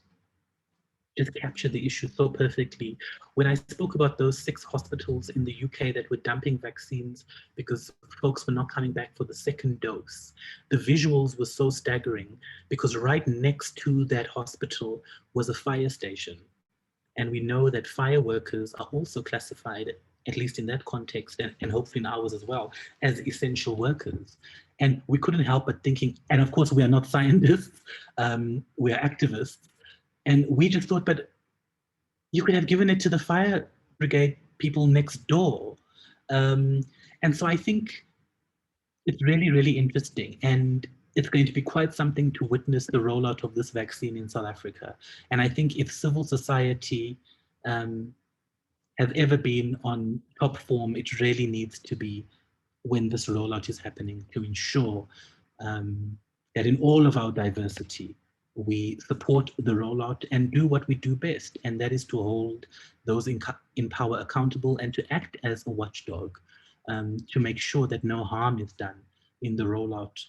captured the issue so perfectly. When I spoke about those 6 hospitals in the UK that were dumping vaccines because folks were not coming back for the second dose, the visuals were so staggering because right next to that hospital was a fire station. And we know that fire workers are also classified at least in that context, and hopefully in ours as well, as essential workers. And we couldn't help but thinking, and of course we are not scientists, we are activists, and we just thought, but you could have given it to the fire brigade people next door. And so I think it's really, really interesting. And it's going to be quite something to witness the rollout of this vaccine in South Africa. And I think if civil society has ever been on top form, it really needs to be when this rollout is happening, to ensure that in all of our diversity, we support the rollout and do what we do best, and that is to hold those in power accountable and to act as a watchdog to make sure that no harm is done in the rollout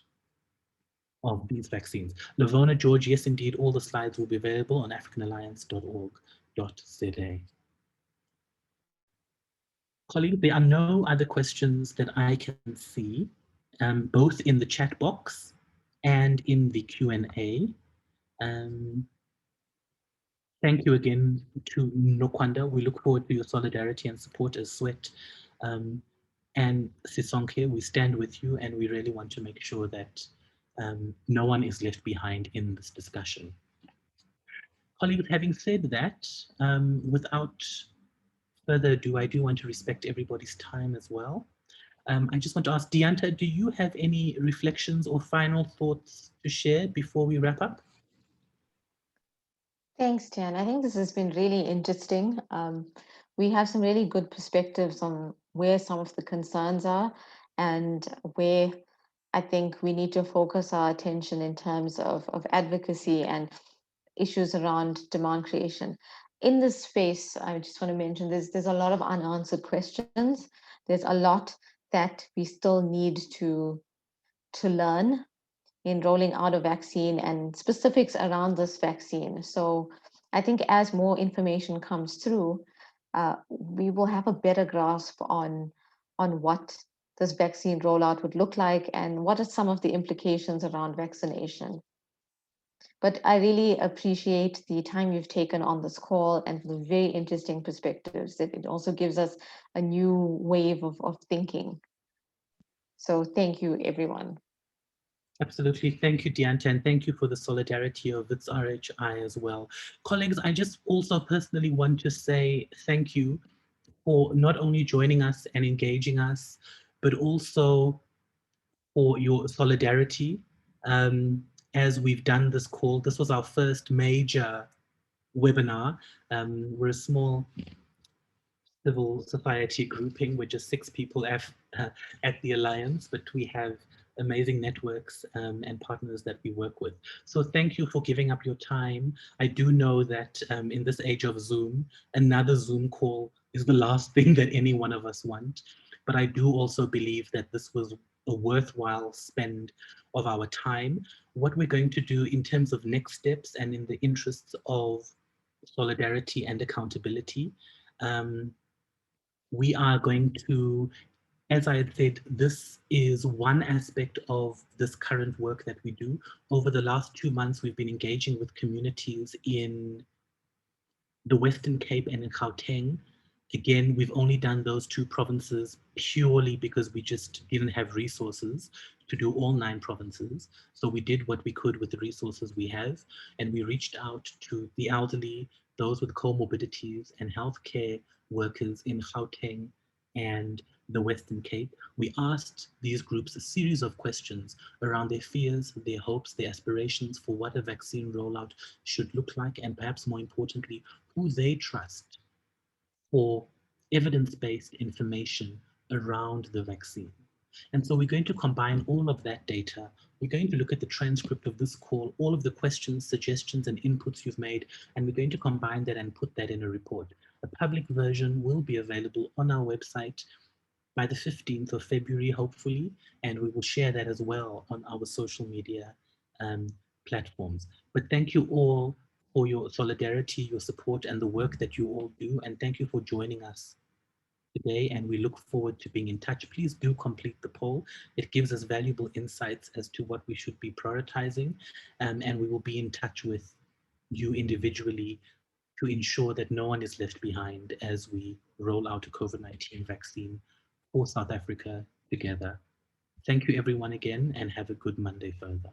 of these vaccines. Lavona, George, yes, indeed, all the slides will be available on africanalliance.org.za. Colleagues, there are no other questions that I can see, both in the chat box and in the Q&A. Thank you again to Nokwanda. We look forward to your solidarity and support as Sweat. And Sisonke, we stand with you, and we really want to make sure that no one is left behind in this discussion. Colleagues, having said that, without further ado, I do want to respect everybody's time as well. I just want to ask, Dianta, do you have any reflections or final thoughts to share before we wrap up? Thanks, Tian. I think this has been really interesting. We have some really good perspectives on where some of the concerns are and where I think we need to focus our attention in terms of advocacy and issues around demand creation. In this space, I just want to mention there's a lot of unanswered questions. There's a lot that we still need to learn in rolling out a vaccine and specifics around this vaccine. So I think as more information comes through, we will have a better grasp on what this vaccine rollout would look like and what are some of the implications around vaccination. But I really appreciate the time you've taken on this call and the very interesting perspectives. It also gives us a new wave of thinking. So thank you, everyone. Absolutely. Thank you, Dianta, and thank you for the solidarity of WRHI as well. Colleagues, I just also personally want to say thank you for not only joining us and engaging us, but also for your solidarity as we've done this call. This was our first major webinar. We're a small civil society grouping. We're just 6 people at the Alliance, but we have amazing networks and partners that we work with. So thank you for giving up your time. I do know that in this age of Zoom, another Zoom call is the last thing that any one of us want. But I do also believe that this was a worthwhile spend of our time. What we're going to do in terms of next steps and in the interests of solidarity and accountability, we are going to, as I had said, this is one aspect of this current work that we do. Over the last 2 months, we've been engaging with communities in the Western Cape and in Gauteng. Again, we've only done those 2 provinces purely because we just didn't have resources to do all 9 provinces. So we did what we could with the resources we have, and we reached out to the elderly, those with comorbidities, and healthcare workers in Gauteng and the Western Cape. We asked these groups a series of questions around their fears, their hopes, their aspirations for what a vaccine rollout should look like, and perhaps more importantly, who they trust for evidence-based information around the vaccine. And so we're going to combine all of that data. We're going to look at the transcript of this call, all of the questions, suggestions, and inputs you've made, and we're going to combine that and put that in a report. A public version will be available on our website by the 15th of February, hopefully, and we will share that as well on our social media platforms. But thank you all for your solidarity, your support, and the work that you all do. And thank you for joining us today, and we look forward to being in touch. Please do complete the poll. It gives us valuable insights as to what we should be prioritizing, and we will be in touch with you individually to ensure that no one is left behind as we roll out a COVID-19 vaccine for South Africa together. Thank you everyone again, and have a good Monday further.